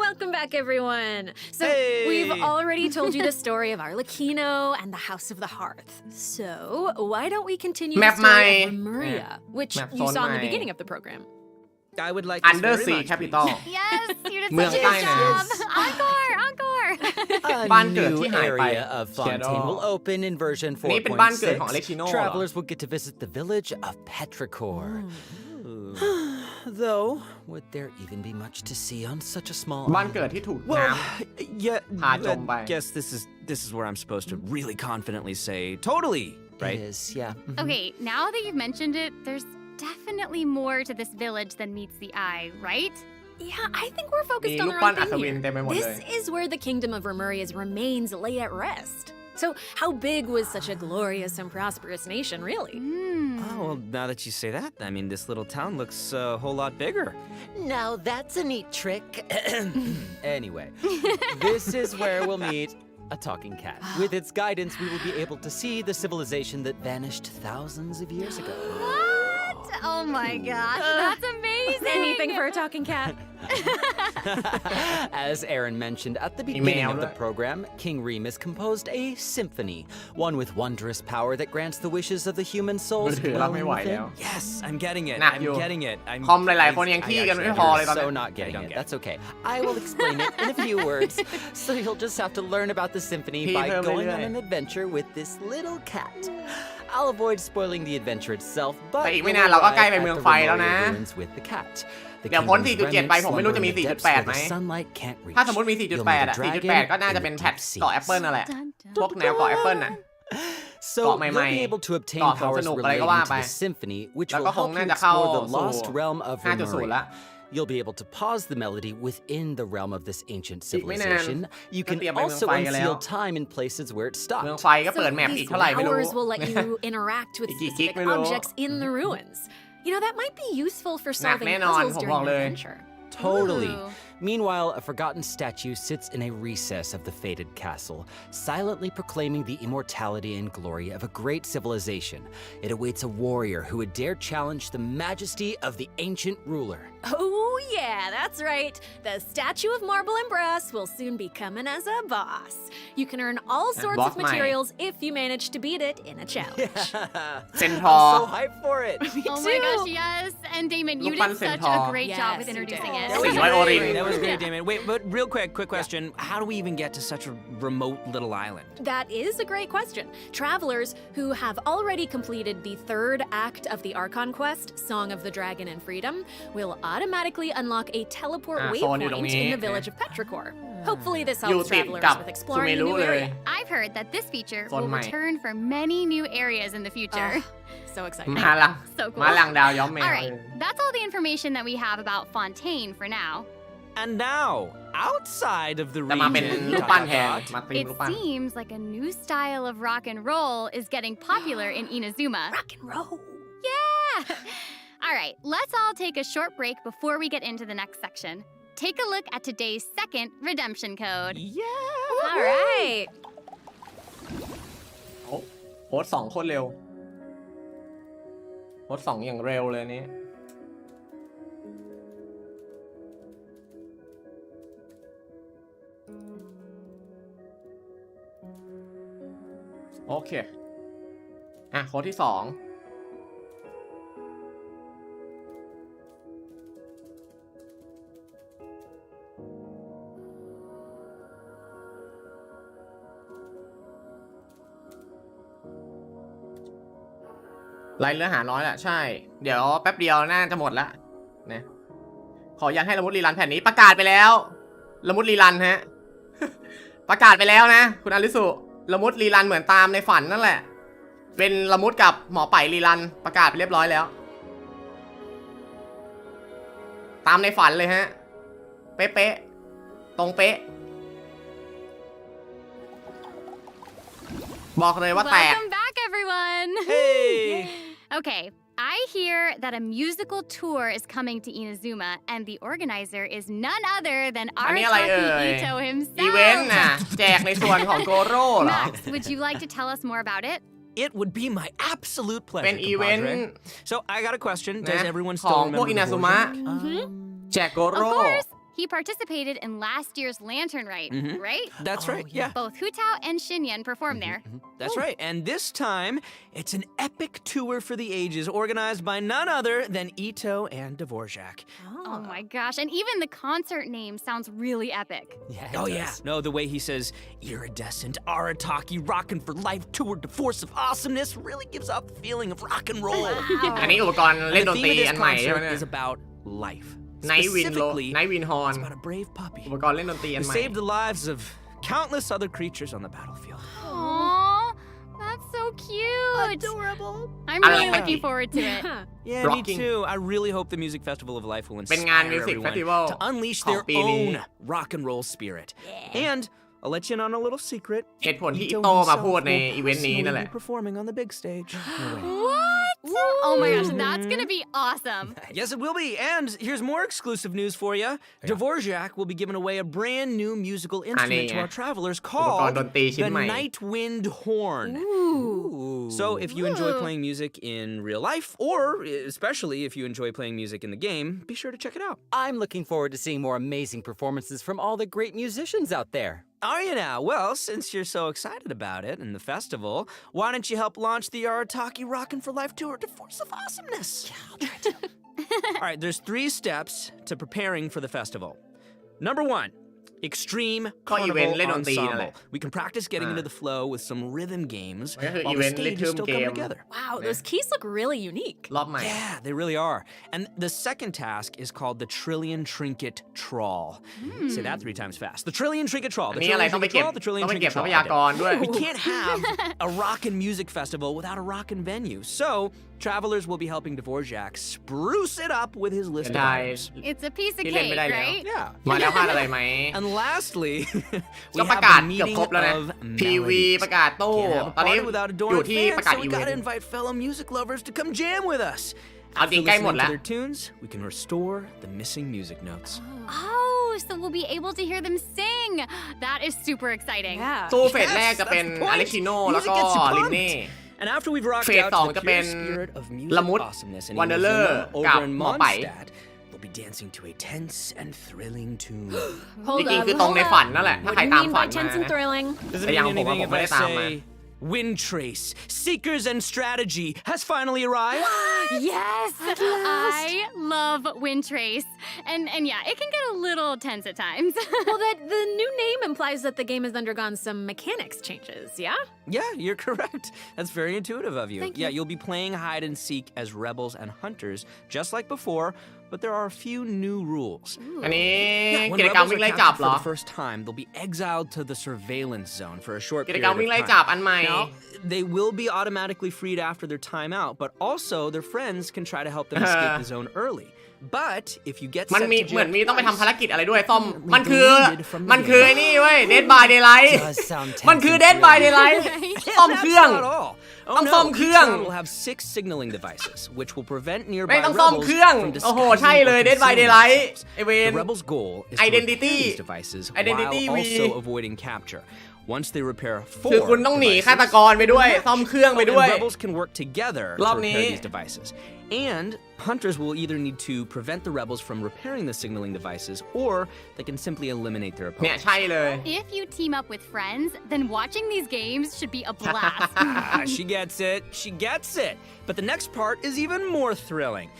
Welcome back, everyone. So Hey! we've already told you the story of Arlecchino and the House of the Hearth. So why don't we continue Map the story my- of Lemuria, which Map you zone saw in the my- beginning of the program? I would like this Under very Sea much, Capital Yes, you did เมือง such a ใต้ good น้ job. Encore, encore. A บ้านเกิด new ที่หายไป area of Fontaine will open in version นี่เป็นบ้านเกิดของ Arlecchino 4.6. เหรอ Travelers will get to visit the village of Petrichor. Though, would there even be much to see on such a small บ้านเกิดที่ถูกน้ Well, yeah, ำพาจมไป I guess this is where I'm supposed to really confidently say totally, right? It is, yeah. Okay, now that you've mentioned it, there's definitely more to this village than meets the eye, right? Yeah, I think we're focused มี on รูป the ปั้น wrong อัศ thing วิน here. เต็มไปหมดเลย This is where the kingdom of Remuria's remains lay at rest. So how big was such a glorious and prosperous nation, really? Oh, well, now that you say that, I mean, this little town looks a whole lot bigger. Now that's a neat trick. Anyway, this is where we'll meet a talking cat. With its guidance, we will be able to see the civilization that vanished thousands of years ago. What? Oh my gosh, that's amazing. Anything for a talking cat? As Aaron mentioned at the beginning of the program, King Remus composed a symphony, one with wondrous power that grants the wishes of the human มือ souls ถือรับไม่ไหว dwelling แล้ว within. Yes, I'm getting it. หนัก I'm อยู่ getting it. คอมหลายๆคนยังขี้กันไม่พอเลยตอนนี้ So not getting don't it. get it. That's okay. I will explain it in a few words. So you'll just have to learn about the symphony by Peter going on Miller. an adventure with this little cat. I'll avoid spoiling the adventure itself, but แต่อีกไม่ you'll นานเราก็ใกล้ arrive ไป at เมือง the ไฟแล้วนะ Remuria ruins with the cat. The เดี๋ยวพ้น kingdom's 4.7 ไป remnants ผมไม่รู้จะมี slumber in the depths 4.8 where ไหม the sunlight can't reach. ถ้าสมมติมี You'll 4.8 meet อ่ะ a dragon 4.8 ก็น่าจะ in เป็น the แพท deep sea. เกาะแอปเปิลนั่นแหละ พวกแนวเกาะแอปเปิลน่ะ So Got you'll my be able to obtain Got powers สนุกอะไรก็ว่า relating ไป to the symphony, which แล้ว will ก็คง help น่า you จะเข้า explore the สู่ lost realm of 5.0 ละ Remuria. You'll be able to pause the melody within the realm of this ancient อีกไม่นาน civilization. You ก็ can เตรียมไปเมือง also ไฟกันแล้ว unseal time in places where it เมือง stopped. ไฟก็เปิดแมปอีกเท่าไหร่ไม่รู้ Hours will let you interact with อีกกี่ specific กิกไม่รู้ objects in the ruins. You know, that might be useful for หนัก solving แน่นอน puzzles ผมบ during อก an เลย adventure. Totally. Ooh. Meanwhile, a forgotten statue sits in a recess of the fated castle, silently proclaiming the immortality and glory of a great civilization. It awaits a warrior who would dare challenge the majesty of the ancient ruler. Oh, yeah, that's right. The statue of marble and brass will soon be coming as a boss. You can earn all sorts boss of materials if you manage to beat it in a challenge. เซนท I'm อร์ so hyped for it. Oh my gosh, yes. And Damon, you Lupan did such Centaur. a great job Yes, with you introducing did. it. That was Wait, why great. Orin? That was great, Damon. Wait, but real quick question. How do we even get to such a remote little island? That is a great question. Travelers who have already completed the third act of the Archon quest, Song of the Dragon and Freedom, will automatically unlock a teleport โซนอยู่ตรง waypoint นี้ in the village of Petrichor. Hopefully this อยู่ helps ติด travelers กับ with ซู exploring เม a รุ new เลย area. I've heard that this feature Son will Mai. return for many new areas in the future. So exciting. มาลัง So cool. มาลังดาวย้อมแมว All right, that's all the information that we have about Fontaine for now. And now, outside of the แต่มาเป็น region, รูปปั้นแทน มาตีม It รูปปั้น seems like a new style of rock and roll is getting popular in Inazuma. Rock and roll. Yeah! All right, let's all take a short break before we get into the next section. Take a look at today's second redemption code. yeah. All right. โพสต์2โคตรเร็ว โพสต์2อย่างเร็วเลยนี้ โอเค อ่ะ โค้ดที่ 2 รายเนื้อหาน้อยแหละใช่ เดี๋ยวแป๊บเดียวน่าจะหมดละนะขอยังให้ละมุดรีรันแผ่นนี้ประกาศไปแล้วละมุดรีรันฮะ ประกาศไปแล้วนะคุณอาริสุละมุดรีรันเหมือนตามในฝันนั่นแหละ เป็นละมุดกับหมอไผ่รีรันประกาศไปเรียบร้อยแล้ว ตามในฝันเลยฮะ เป๊ะๆตรงเป๊ะ บอกเลยว่าแตก Welcome back, everyone! Hey! Okay, I hear that a musical tour is coming to Inazuma, and the organizer is none other than อันนี้อะไรเอ่ Arataki ย Ito อีเวนต์ himself. น่ะ แจกในส่วนของโกโร่เหรอ Max, would you like to tell us more about it? It would be my absolute pleasure, เป็นอีเวนต์ compadre. So I got a question. Does นะ everyone ของ still พวก remember อินาซุ the มะ Dvorak? แจกโก Of โร่ course! He participated in last year's Lantern Rite, right? That's right, yeah. Both Hu Tao and Shinyan performed there. That's right. And this time, it's an epic tour for the ages organized by none other than Ito and Dvorak. Oh my gosh, and even the concert name sounds really epic. Yeah, Oh, it yeah. does. No, the way he says, iridescent, Arataki, rockin' for life, tour de force of awesomeness really gives off the feeling of rock and roll. อันนี้อุปกรณ์ And เล่นด the น theme ตรี of this อันใหม่ใช่ไหม concert เนี่ย is about life. ไนท์วินโล Specifically, ไนท์วินฮอร์น it's about a brave puppy อุปกรณ์เล่นดนตรีอัน who ใหม่ saved the lives of countless other creatures on the battlefield. Aww, that's so cute. Adorable. I'm I really like looking it. forward to it. Yeah, Rocking. me too. I really hope the Music Festival of Life will เป็นงาน inspire มิวสิก everyone เฟสติวัล to unleash ของ their ปีนี้ own rock and roll spirit. And I'll let you in on a little secret. เหตุผลที่อิ Ito โตมา himself พูดใน will อีเวนต์นี้นั่นแห personally ละ be performing on the big stage. No way. What? Oh my gosh, that's gonna be awesome. Yes, it will be. And here's more exclusive news for you. Dvorak will be giving away a brand new musical instrument to our travelers อุปกรณ์ called ดนตรีชิ้น the ใหม่ Night Wind Horn. So if you enjoy playing music in real life, or especially if you enjoy playing music in the game, be sure to check it out. I'm looking forward to seeing more amazing performances from all the great musicians out there. Are you now? Well, since you're so excited about it and the festival, why don't you help launch the Arataki Rockin' for Life Tour to Force of Awesomeness? Yeah, I'll try to. All right, there's 3 steps to preparing for the festival. Number 1, extreme ก็ event carnival เล่นดนตรีนั่นแหละ ensemble. We can practice getting into the flow with some rhythm games มันก็คือ while the event stage is rhythm still game coming together. Wow, those keys look really unique. รอบใหม่ Yeah, they really are. And the second task is called the Trillion Trinket Trawl. Say that 3 times fast. The Trillion Trinket Trawl. อัน The นี้อะไร Trillion ต้องไป Trinket เก็บ Trawl. The Trillion ต้องไปเก็บ Trinket ทรั Trawl. พยากรด้วย We can't have a rockin' music festival without a rockin' venue. So, travelers will be helping Dvorak spruce it up with his list of ได้ items. It's a piece of ที่เล่น cake, ไม่ได้แล้ว right? Yeah. มาแล้วพลาดอะไรไหม And lastly, ก็ we ประ have กาศ the เกือบ meeting ครบแล้วนะ of PV melodies. ประกาศตู้ Can't have a ตอนนี้ party without อยู่ adoring ที่ประ fans, กาศ so อี we เวน gotta ต์ invite fellow music lovers to come jam with us. เอาจริง After ใกล้หมด listening แล้ว to their tunes, we can restore the missing music notes. Oh, so we'll be able to hear them sing. That is super exciting. Yeah. ตู้เฟสแรก Yes, จะเป็น that's the point. อเล็กชิโนแล้วก็ Music gets you ลินเน่ pumped. And after we've rocked เฟส out สอง to จะ the เป็ pure น spirit of ละมุ music ด awesomeness and วันเดอร์เลอร์ Emo กับ over in หมอไป Mondstadt, we'll be dancing to a tense and thrilling tune. จ Hold ริง up, ๆคือตรง hold ในฝัน up. นั่นแหละ ถ้า What ใคร do you ตาม mean ฝั by นมา tense and นะ thrilling? Does it แต่ mean ยังผม anything ผม if ไม่ I ได้ตามมา say Wind Trace, Seekers and Strategy has finally arrived? Yes, I love Wind Trace, and yeah, it can get a little tense at times. Well, the new name implies that the game has undergone some mechanics changes, yeah? Yeah, you're correct. That's very intuitive of you. Thank Yeah, you. you'll be playing hide and seek as rebels and hunters, just like before, but there are a few new rules. อันนี้ Yeah, when กิจกรรม rebels วิ่ง are ไล่จับ captured เหร for อ the first time, they'll be exiled to the surveillance zone for a short กิจ period กรรม of วิ่งไล่ time. จับอันใหม่ Now, they will be automatically freed after their time out, but also their friends can try to help them escape the zone early. But if you get มัน set มี to เหมือน jail มีต้องไปทำ twice, ภารกิจอะไรด้วยซ่อม permanently มันคือ deleted from the มันคือ game. ไอ้นี่เว้ย Dead by Daylight Does sound มัน tense คือ and Dead by thrilling. Daylight Yeah, ซ่อม that's เครื่อง not all. Oh ต้อง no, ซ่อมเครื่อง each zone will have 6 signaling devices, which will prevent ไม่ nearby ต้องซ่อม rebels เครื่อง from โอ้โห disguising ใช่เลย or Dead by concealing Daylight themselves. ไอเวน The rebels' goal is to Identity repair these devices Identity while V also avoiding capture. Once they repair คือ 4 คุณต้องหนี devices, ฆาตกรไปด้วย ซ่อมเครื่องไปด้วย and rebels can work together to รอบ repair นี้ these devices. And hunters will either need to prevent the rebels from repairing the signaling devices, or they can simply eliminate their เนี่ย opponents. ใช่เลย If you team up with friends, then watching these games should be a blast. She gets it. She gets it. But the next part is even more thrilling.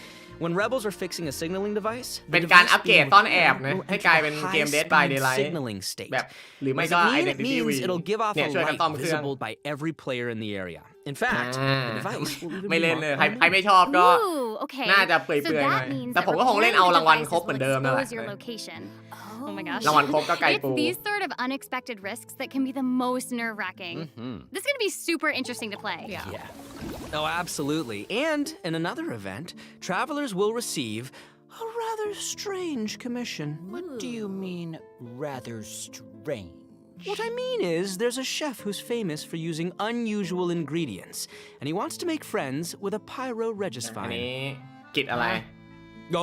When rebels are fixing a signaling device, เป็ the นการ device อัปเกรด being ซ่อนแอบ repaired นะ will ให้ enter กลาย a เป็นเกม Dead by high-speed Daylight signaling state. แบบหรือไม่ What ก็ does it mean? It Identity V means it'll give off เนี่ย a ช่วยกัน light ซ่อมเครื่อง visible by every player in the area. In fact, อ่า the device will even ไม่ be เล่นเลย marked ใคร by ไม่ชอบก็ Ooh, okay. น่าจะเปื่ So อยๆหน่อย that means แต่ that ผมก็คงเล่น repairing เอา the รางวัล devices ครบเหมือนเดิมนั่นแหละ will expose your location. Oh my gosh. รางวัลครบก็ไกล It's ปู these sort of unexpected risks that can be the most nerve-wracking. This is going to be super interesting to play. Yeah. Oh, absolutely. And in another event, travelers will receive a rather strange commission. What do you mean, rather strange? What I mean is, there's a chef who's famous for using unusual ingredients, and he wants to make friends with a อัน pyro-regis-fine. นี้กิจอะไร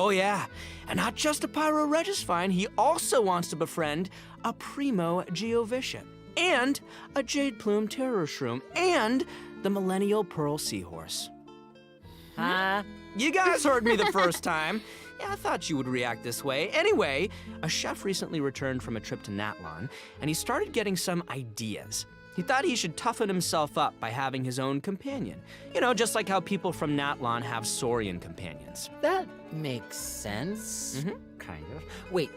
Oh, yeah. And not just a pyro-regis-fine, he also wants to befriend a primo geovician, and a jade plume terror shroom, and the millennial pearl seahorse. Huh? You guys heard me the first time. Yeah, I thought you would react this way. Anyway, a chef recently returned from a trip to Natlan, and he started getting some ideas. He thought he should toughen himself up by having his own companion. You know, just like how people from Natlan have Saurian companions. That makes sense. Kind of. Wait,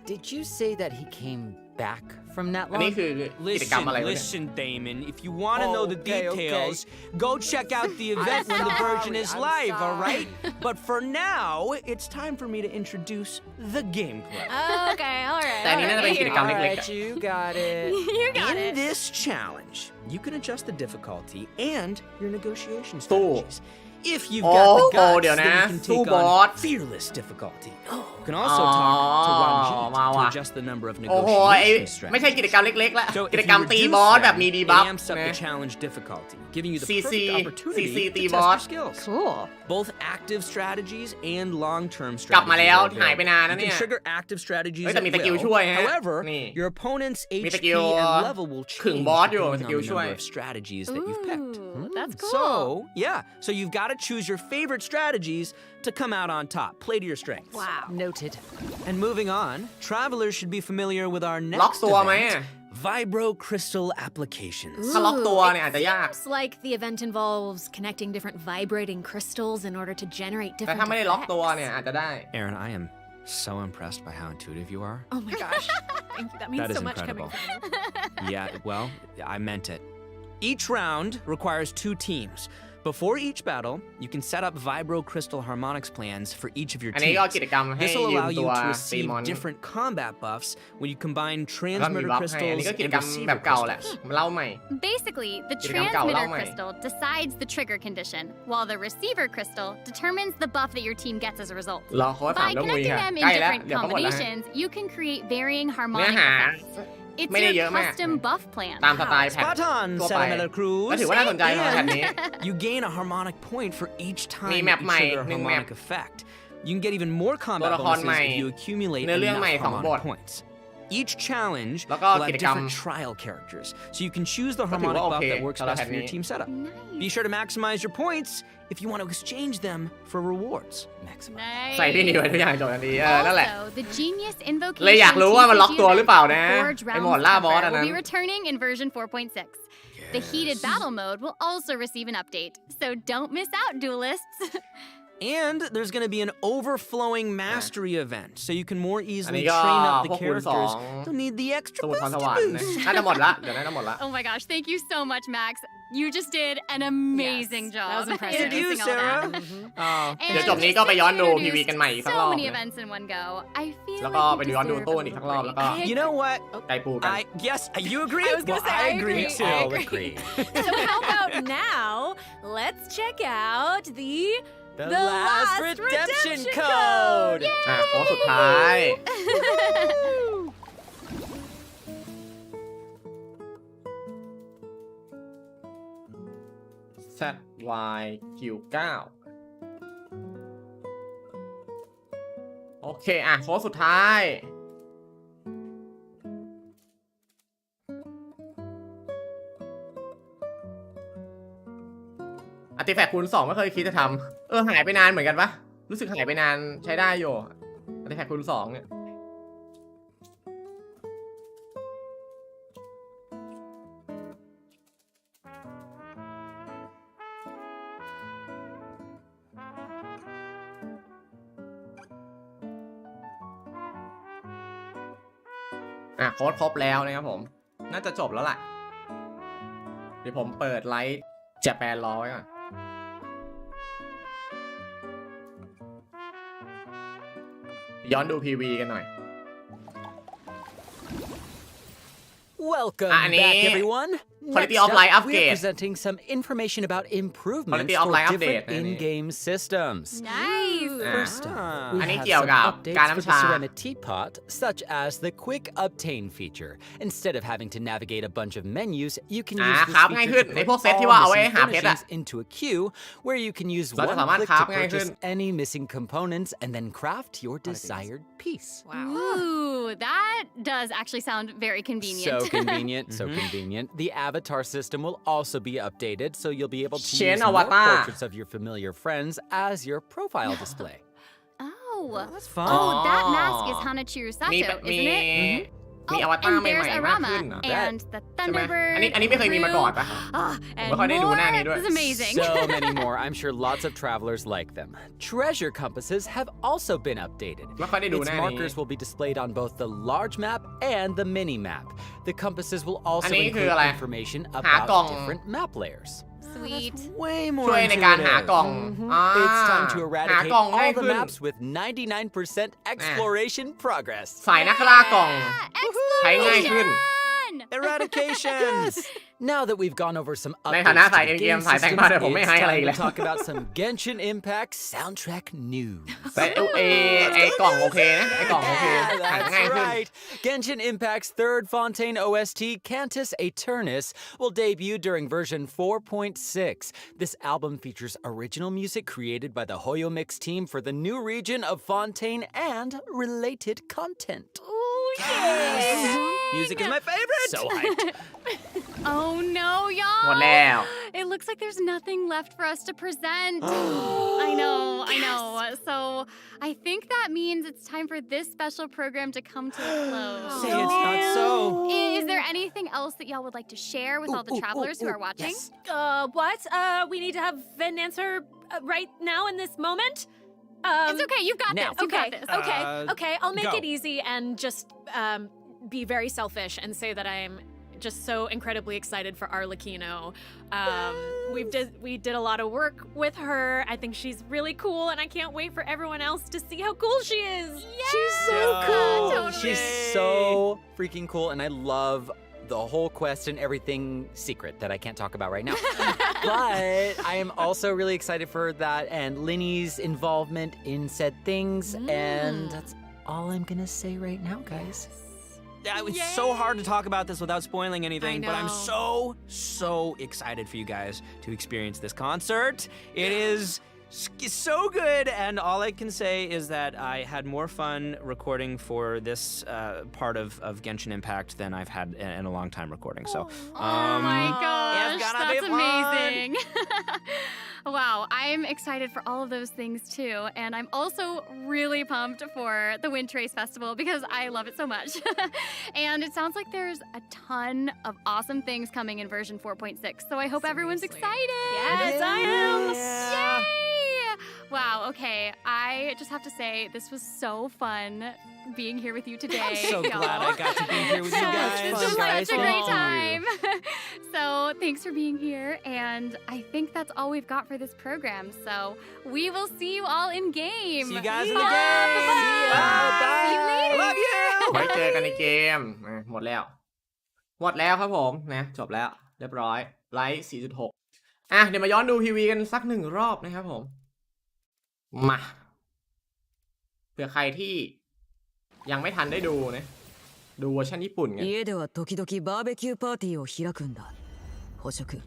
did you say that he came back from อันนี้ Natlan? คือกิจกรรมอะไรวะเนี่ย Listen, Damon. If you want to know the Okay, details, go check out the event when the version is I'm live, all right? sorry. But for now, it's time for me to introduce the gameplay. Okay, all right. แต่อันนี้น่าจะเป็นกิจกรรม All เล็กๆ right, อะ you got it. You got In it. this challenge, you can adjust the difficulty and your negotiation สู้ strategies. If you've โอ้ got the โห guts, เดี๋ยว then นะ you can สู้ take บอ on ส fearless difficulty. You can also talk to มา Ranjit ว่ะ to adjust the number of โอ้โหไอ้ negotiation ไม่ใช่ strategies. กิจกรรมเล็กๆละ So กิ if จกรรม you ตี reduce บอส them, แบบมีดี it บัฟ amps up นะ the challenge difficulty, giving you the CC perfect opportunity CC to test ตีบอ your ส skills. Cool. Both active strategies and long-term กลับมา strategies แล้ว are หายไปนานนะ available. เนี่ You ย can trigger active strategies เฮ้ย at แต่มีสกิล will. ช่วยฮะ However, นี่ your opponent's มีส HP กิล and level will ขึง change บอสอยู่ depending ส on กิล the ช่วย number of strategies that you've picked. Ooh, that's cool. So, yeah. So you've got to choose your favorite strategies to come out on top. Play to your strengths. Wow. Noted. And moving on, travelers should be familiar with our ล็อก next ตัวไหม event, อะ Vibro Crystal Applications. ถ้าล็อกตัว Ooh, เนี่ยอาจจะยาก Seems like the event involves connecting different vibrating crystals in order to generate แต่ different ถ้าไม่ได้ล็อกตัว effects. เนี่ยอาจจะได้ Aaron, I am so impressed by how intuitive you are. Oh my gosh. Thank you. That means That is so much coming incredible. from you. Yeah, well, I meant it. Each round requires 2 teams. Before each battle, you can set up vibro crystal harmonics plans for each of your อันนี้ก็ teams. กิจกรรมให้ This will ยืม allow ตั you ว to ตีมอน receive different combat buffs when you combine แล้วก็มี transmitter บัฟให้อัน crystals นี้ก็กิจ and กรรมแบบ receiver เก่าแหละ crystals. มาเล่าใหม่ Basically, the กิจกรรมเก่าเล่า transmitter ใหม่ crystal decides the trigger condition, while the receiver crystal determines the buff that your team gets as a result. รอเขาถาม By เรื่องมุย connecting ค่ะ them ใก in ล้แล้ว different เดี๋ยวก็หมดแล้วฮะ combinations, you can create varying เนื้อ harmonic หา effects. It's ไม่ได้เย your อะมาก custom buff plan. ตามสไตล์แพท Spot on, ทั่วไป Sentimental Cruz. ก็ถือว่าน่าสนใจสำหรับแพทนี้ You gain a harmonic point for each time มี that แม you ปใหม่ trigger a หนึ่งแมป harmonic effect. You can get even more ตัว combat ละคร bonuses ใหม่ if you accumulate เนื้อเรื่อง enough ใหม่2 บท harmonic points. Each challenge แล้วก็ will กิ have จกรรม different trial characters, so you can choose the ก็ถือ harmonic ว่าโอ buff เค that works สำหรับ best แพท for your นี้ team setup. Nice. Be sure to maximize your points if you want to exchange them for rewards. Nice. ใส่พี่นิวไว้ทุกอย่างจบทันทีนั่นแหละ Also, the Genius Invocation เลยอยากรู้ว่ามันล็อกตัว TCG หรือเปล่านะ Forge ไอ้ Realms โหมดล่าบอส cover อันนั้น will be returning in version 4.6. The heated battle mode will also receive an update, so don't miss out, duelists. And there's going to be an overflowing mastery event, so you can more อัน easily นี้ก็ train up พ the วกคูณ characters 2 to need the ส extra มุดพร boost ส to วรรค์นะ boost. น่าจะหมดละเดี๋ยวน่าจะหมดละ Oh my gosh, thank you so much, Max. You just did an amazing Yes, job. that was impressive. Thank you, introducing all Sarah. that. เดี๋ยวจบนี้ก็ไปย้อนดู PV กันใหม่อีกสัก So รอบ many นะ events in one go. I feel แล้วก็ like ไป you ย้อนดู deserve ตู้ a อีกสัก little รอบแล้วก็ break. You know what? ไก่ปูกัน Yes, you agree? I was gonna say, I agree. too. I agree. So how about now? Let's check out the last redemption code. โค้ดสุดท้าย ZYQ9 โอเคโค้ดสุดท้ายอาร์ติแฟกต์คูณ 2ไม่เคยคิดจะทำหายไปนานเหมือนกันปะรู้สึกหายไปนานใช้ได้อยู่อาร์ติแฟกต์คูณ 2เนี่ยโค้ดครบแล้วนะครับผมน่าจะจบแล้วล่ะเดี๋ยวผมเปิดไลฟ์แจแปนรอไว้ก่อนย้อนดู PV กันหน่อย Welcome อันนี้ back, everyone. Quality Next of Life up, we're upgrade presenting some information about improvements Quality of for Life different update อันนี้ in-game systems. Nice. First up, we อันนี้ have เกี่ยว some กับ updates การ for น้ำ the ชา Serenity Pot, such as the Quick Obtain feature. Instead of having to navigate a bunch of menus, you can use this คราฟง่ายขึ้น feature ใน to พวก put เซตที่ว่าเอา all ไว้ missing หาเพชร furnishings into a queue, where you can use เราจะ one สามารถ click คราฟ to ง่ายขึ้น purchase any missing components and then craft your desired piece. Ooh, that does actually sound very convenient. So convenient, so convenient. The avatar system will also be updated, so you'll be able to Chain use more avatar. portraits of your familiar friends as your profile display. Oh, That's fun. Oh, that mask is Hanachiru มี Sato, มี isn't it? มีอวตาร and ใหม่ there's ๆมากขึ้น Arama เหรอ and the ใช่ไหม Thunderbird. อันนี้ไม่เคยมีมาก่อนปะ and ไม่ค่อยได้ดูหน้านี้ด้วย more. This is amazing. So many more. I'm sure lots of travelers like them. Treasure compasses have also been updated. ไม่ค่อยได้ดูห Its น้านี้ markers will be displayed on both the large map and the mini map. The compasses will อั also นนี้คือ include อะไร information หากล่อง about different map layers. Sweet. Way more ช่วยในการหากล่อง It's time to หา eradicate กล่องง่าย all the ขึ้น maps with 99% exploration progress. สายนักล่ากล่อง ใช้ง่ายขึ้น eradication. Now that we've gone over some ในฐานะ updates สาย to the เอ็นเกม game สายแต่ง systems, บ้านเดี๋ยวผมไม่ it's ให้อะไรอี time กแล้ to ว talk about some Genshin Impact soundtrack news. แต่ไอ้กล่องโอเคนะไอ้กล่องโอเค Yeah, หาง่าย that's ขึ้น right. Genshin Impact's third Fontaine OST, Cantus Aeternus, will debut during version 4.6. This album features original music created by the Hoyo Mix team for the new region of Fontaine and related content. Ooh, yes. Music is my favorite. So hyped. Oh no, y'all. หมดแล้ว It looks like there's nothing left for us to present. I know. So I think that means it's time for this special program to come to a close. Say it's not so. Is there anything else that y'all would like to share with all the travelers who are watching? Yes. What? We need to have an answer right now in this moment? It's okay. You've got now. this. You've got Okay, this. okay. I'll make go. it easy and just be very selfish and say that I'm just so incredibly excited for Arlecchino. We did a lot of work with her. I think she's really cool, and I can't wait for everyone else to see how cool she is. She's so cool. Totally. She's so freaking cool, and I love the whole quest and everything secret that I can't talk about right now. But I am also really excited for that and Linny's involvement in said things, and that's all I'm gonna say right now, guys. It was so hard to talk about this without spoiling anything, I but I'm know. so excited for you guys to experience this concert. It is so good, and all I can say is that I had more fun recording for this part of Genshin Impact than I've had in a long time recording. So, Oh my gosh, it's gonna be that's fun. amazing. Wow, I'm excited for all of those things too, and I'm also really pumped for the Wind Trace Festival because I love it so much. And it sounds like there's a ton of awesome things coming in version 4.6, so I hope everyone's Seriously. excited. Yes, I am. Yeah. Yay! Wow, okay, I just have to say, this was so fun being here with you today. I'm so y'all. glad I got to be here with you guys. This fun, was guys. such a great Thank you. time. So thanks for being here, and I think that's all we've got for this program. So we will see you all in game. See you guys in the Bye. game. Bye. See you later. Love you. ไว้เจอกันในเกมหมดแล้วครับผมนะจบแล้วเรียบร้อยไลท์ 4.6 เดี๋ยวมาย้อนดู PV กันสัก1 รอบนะครับผมมาเผื่อใครที่ยังไม่ทันได้ดูนะดูเวอร์ชันญี่ปุ่นกัน家では時々バーベキューパーティーを開くんだ。捕食、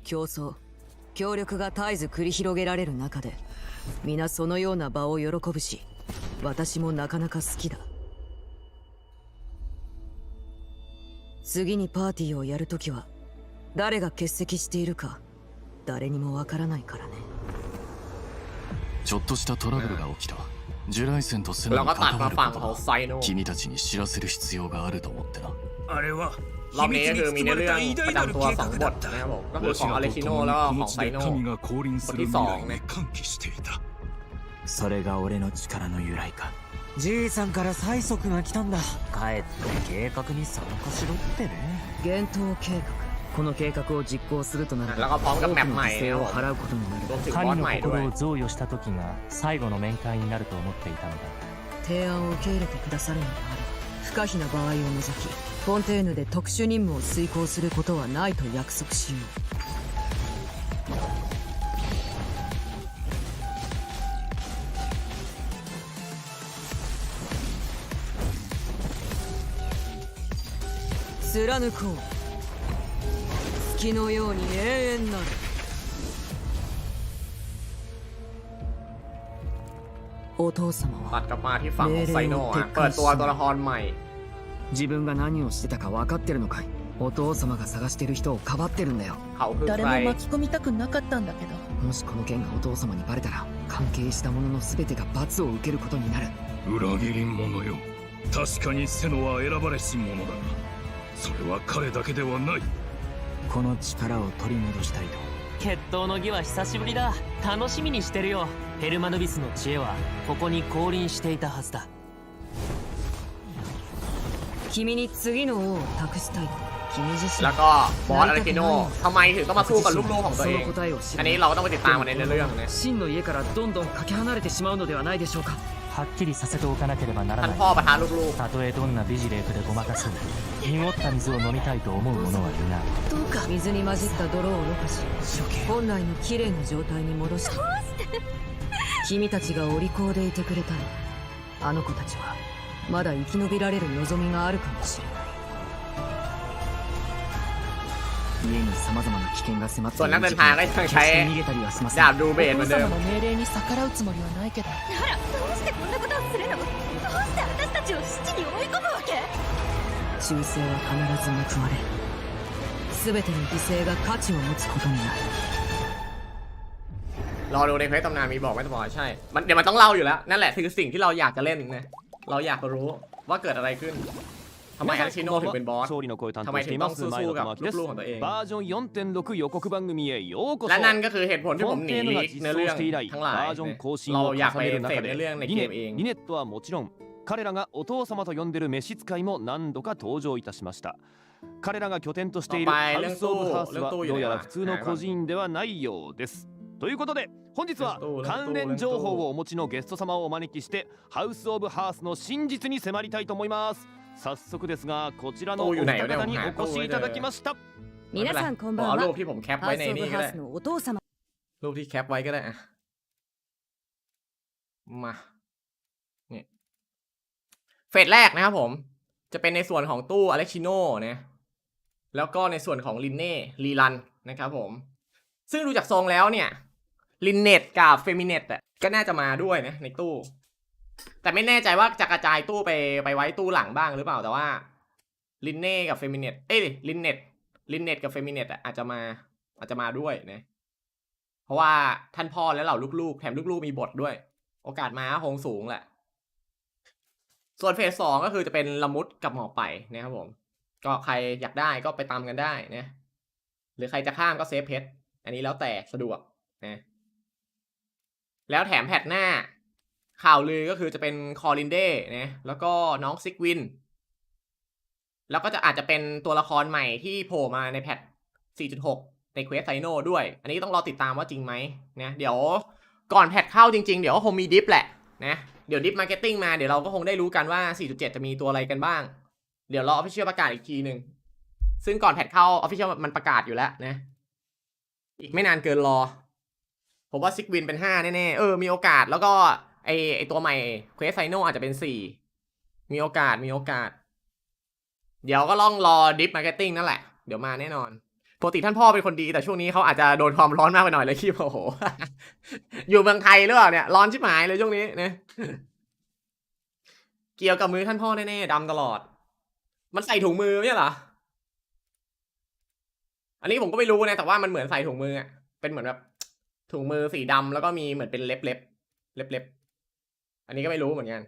競争、協力が絶えず繰り広げられる中で、皆そのような場を喜ぶし、私もなかなか好きだ。次にパーティーをやるときは、誰が欠席しているか、誰にもわからないからね。ちょっとしたトラブルが起きた。ジュライセンとセナเราに ก็ตัด 関 มา わるこ ฝั่ง と ของ が ไซโน 君たちに知らせる必要があると思ってな。あれは รอบนี้ก็คือมีเนื้อเรื่องประจำตัว2 บทนะครับผมก็คือของอเลชิโนแล้วก็ของไซโนบทที่2ねそれが俺の力の由来か。じいさんから催促が来たんだ。帰って計画に参加しろってね。幻冬計画。この計画を実行するとなると、 แล้วก็พร้อมกับแมปใหม่ 犠牲を払うことになる。 รวมถึงบอสใหม่ด้วย 神の心を贈与した時が最後の面会になると思っていたのだ。提案を受け入れてくださるのであれば、不可避な場合を除き、フォンテーヌで特殊任務を遂行することはないと約束しよう。貫こう。月のように永遠なる。お父様は ตัดกลับมาที่ฝั่งของไซโนเปิดตัวตัวละครใหม่ 自分が何をしてたか分かってるのかい。お父様が探してる人をかばってるんだよ。 เขาคือใค 誰 ร も巻き込みたくなかったんだけど。もしこの件がお父様にバレたら、関係した者の全てが罰を受けることになる。裏切り者よ。確かにセノは選ばれし者だが、それは彼だけではない。この力を取り戻したいと。決闘の儀は久しぶりだ。楽しみにしてるよ。ヘルマヌビスの知恵はここに降臨していたはずだ。君に次の王を託したいと君自身 แล้วก็บอสอเลชิโนทำไมถึงต้องมาสู้กับลูกๆของตัวเองอันนี้เราก็ต้องไปติดตามกันในเรื่องนะ 真の家からどんどんかけ離れてしまうのではないでしょうか。はっきりさせておかなければならない。 ท่านพ่อประธานลูก たとえどんなビジレークでごまかそうと濁った水を飲みたいと思う者はいるな。どうか水に混じった泥をろ過し本来の綺麗な状態に戻して君たちがお利口でいてくれたらあの子たちはまだ生き延びられる望みがあるかもしれない。家に様々な危険が迫っ ๆ て ส่วนนัก い เดิ る น 時 ทาง 間 ก็ยังใช้ 逃げたりはしません。 ดาบดูเบสเหมือนเดิม お父様の命令に逆らうつもりはないけど。なら、どうしてこんなことをするの？どうして私たちを死地に追い込むわけ？忠誠は必ず報われ全ての犠牲が価値を持つことになる。 รอดูในเควสตำนานมีบอกไม่ต้องบอกใช่เดี๋ยวมันต้องเล่าอยู่แล้วนั่นแหละคือสิ่งที่เราอยากจะเล่นนะเราอยากรู้ว่าเกิดอะไรขึ้นท ทำไมอาร์ชิโน่ถึงเป็นบอสทำไมถึงต้องสู้กับลูกๆของตัวเองバージョン 4.6 予告番組へようこそ และนั่นก็คือเหตุผลที่ผมหนีลีกเนื้อเรื่องทั้งหลาย バージョン更新 เรา を อยาก 重 ไป ねる เส 中 พ で ในเรื่องในเกมเอง リネットはもちろん彼らがお父様と呼んでる召使いも何度か登場いたしました彼らが拠点としているハウス・オブ・ハースはどうやら普通の孤児院ではないようですということで本日は関連情報をお持ちのゲスト様をお招きしてハウス・オブ・ハースの真実に迫りたいと思います早速ですがこちらのお二方にお越しいただきました皆さんこんばんは。เอารูปที่ผมแคป ハ ไว้ ウ ใน ス・オブ・ นี้ก็ ハー ได้ スのお父様。 รูปที่แคปไว้ก็ได้อะมาเนี่ยเฟสแรกนะครับผมจะเป็นในส่วนของตู้อเล็กชิโน่นะแล้วก็ในส่วนของลินเน่รีรันนะครับผมซึ่งดูจากทรงแล้วเนี่ยลินเน็ตกับเฟมิเน็ตก็น่าจะมาด้วยนะในตู้แต่ไม่แน่ใจว่าจะกระจายตู้ไปไว้ตู้หลังบ้างหรือเปล่าแต่ว่าลินเน่กับเฟมิเน็ตลินเน็ตกับเฟมิเน็ตอาจจะมาด้วยนะเพราะว่าท่านพ่อและเหล่าลูกๆแถมลูกๆมีบทด้วยโอกาสมาคงสูงแหละส่วนเฟส 2ก็คือจะเป็นละมุดกับหมอไปนะครับผมก็ใครอยากได้ก็ไปตามกันได้นะหรือใครจะข้ามก็เซฟเพชรอันนี้แล้วแต่สะดวกนะแล้วแถมแพทหน้าข่าวลือก็คือจะเป็นคอรินเด้นะแล้วก็น้องซิกวินแล้วก็อาจจะเป็นตัวละครใหม่ที่โผล่มาในแพท 4.6 ในเควสไซโนด้วยอันนี้ต้องรอติดตามว่าจริงไหมนะเดี๋ยวก่อนแพทเข้าจริงๆเดี๋ยวก็คงมีดิฟแหละนะเดี๋ยวดิฟมาร์เก็ตติ้งมาเดี๋ยวเราก็คงได้รู้กันว่า 4.7 จะมีตัวอะไรกันบ้างเดี๋ยวรอออฟฟิเชียลประกาศอีกทีหนึ่งซึ่งก่อนแพทเข้าออฟฟิเชียลมันประกาศอยู่แล้วนะอีกไม่นานเกินรอผมว่าซิกวินเป็น5แน่ๆมีโอกาสแล้วก็ไอตัวใหม่เควสไซโนอาจจะเป็น4มีโอกาสเดี๋ยวก็ต้องรอดิฟมาร์เก็ตติ้งนั่นแหละเดี๋ยวมาแน่นอนปกติท่านพ่อเป็นคนดีแต่ช่วงนี้เขาอาจจะโดนความร้อนมากไปหน่อยเลยขี้โอ้โห อยู่เมืองไทยหรือเปล่าเนี่ยร้อนชิบหายเลยช่วงนี้นะเกี่ยวกับมือท่านพ่อแน่ๆดำตลอดมันใส่ถุงมือไม่ใช่เหรออันนี้ผมก็ไม่รู้นะแต่ว่ามันเหมือนใส่ถุงมือเป็นเหมือนแบบถุงมือสีดำแล้วก็มีเหมือนเป็นเล็บอันนี้ก็ไม่รู้เหมือนกัน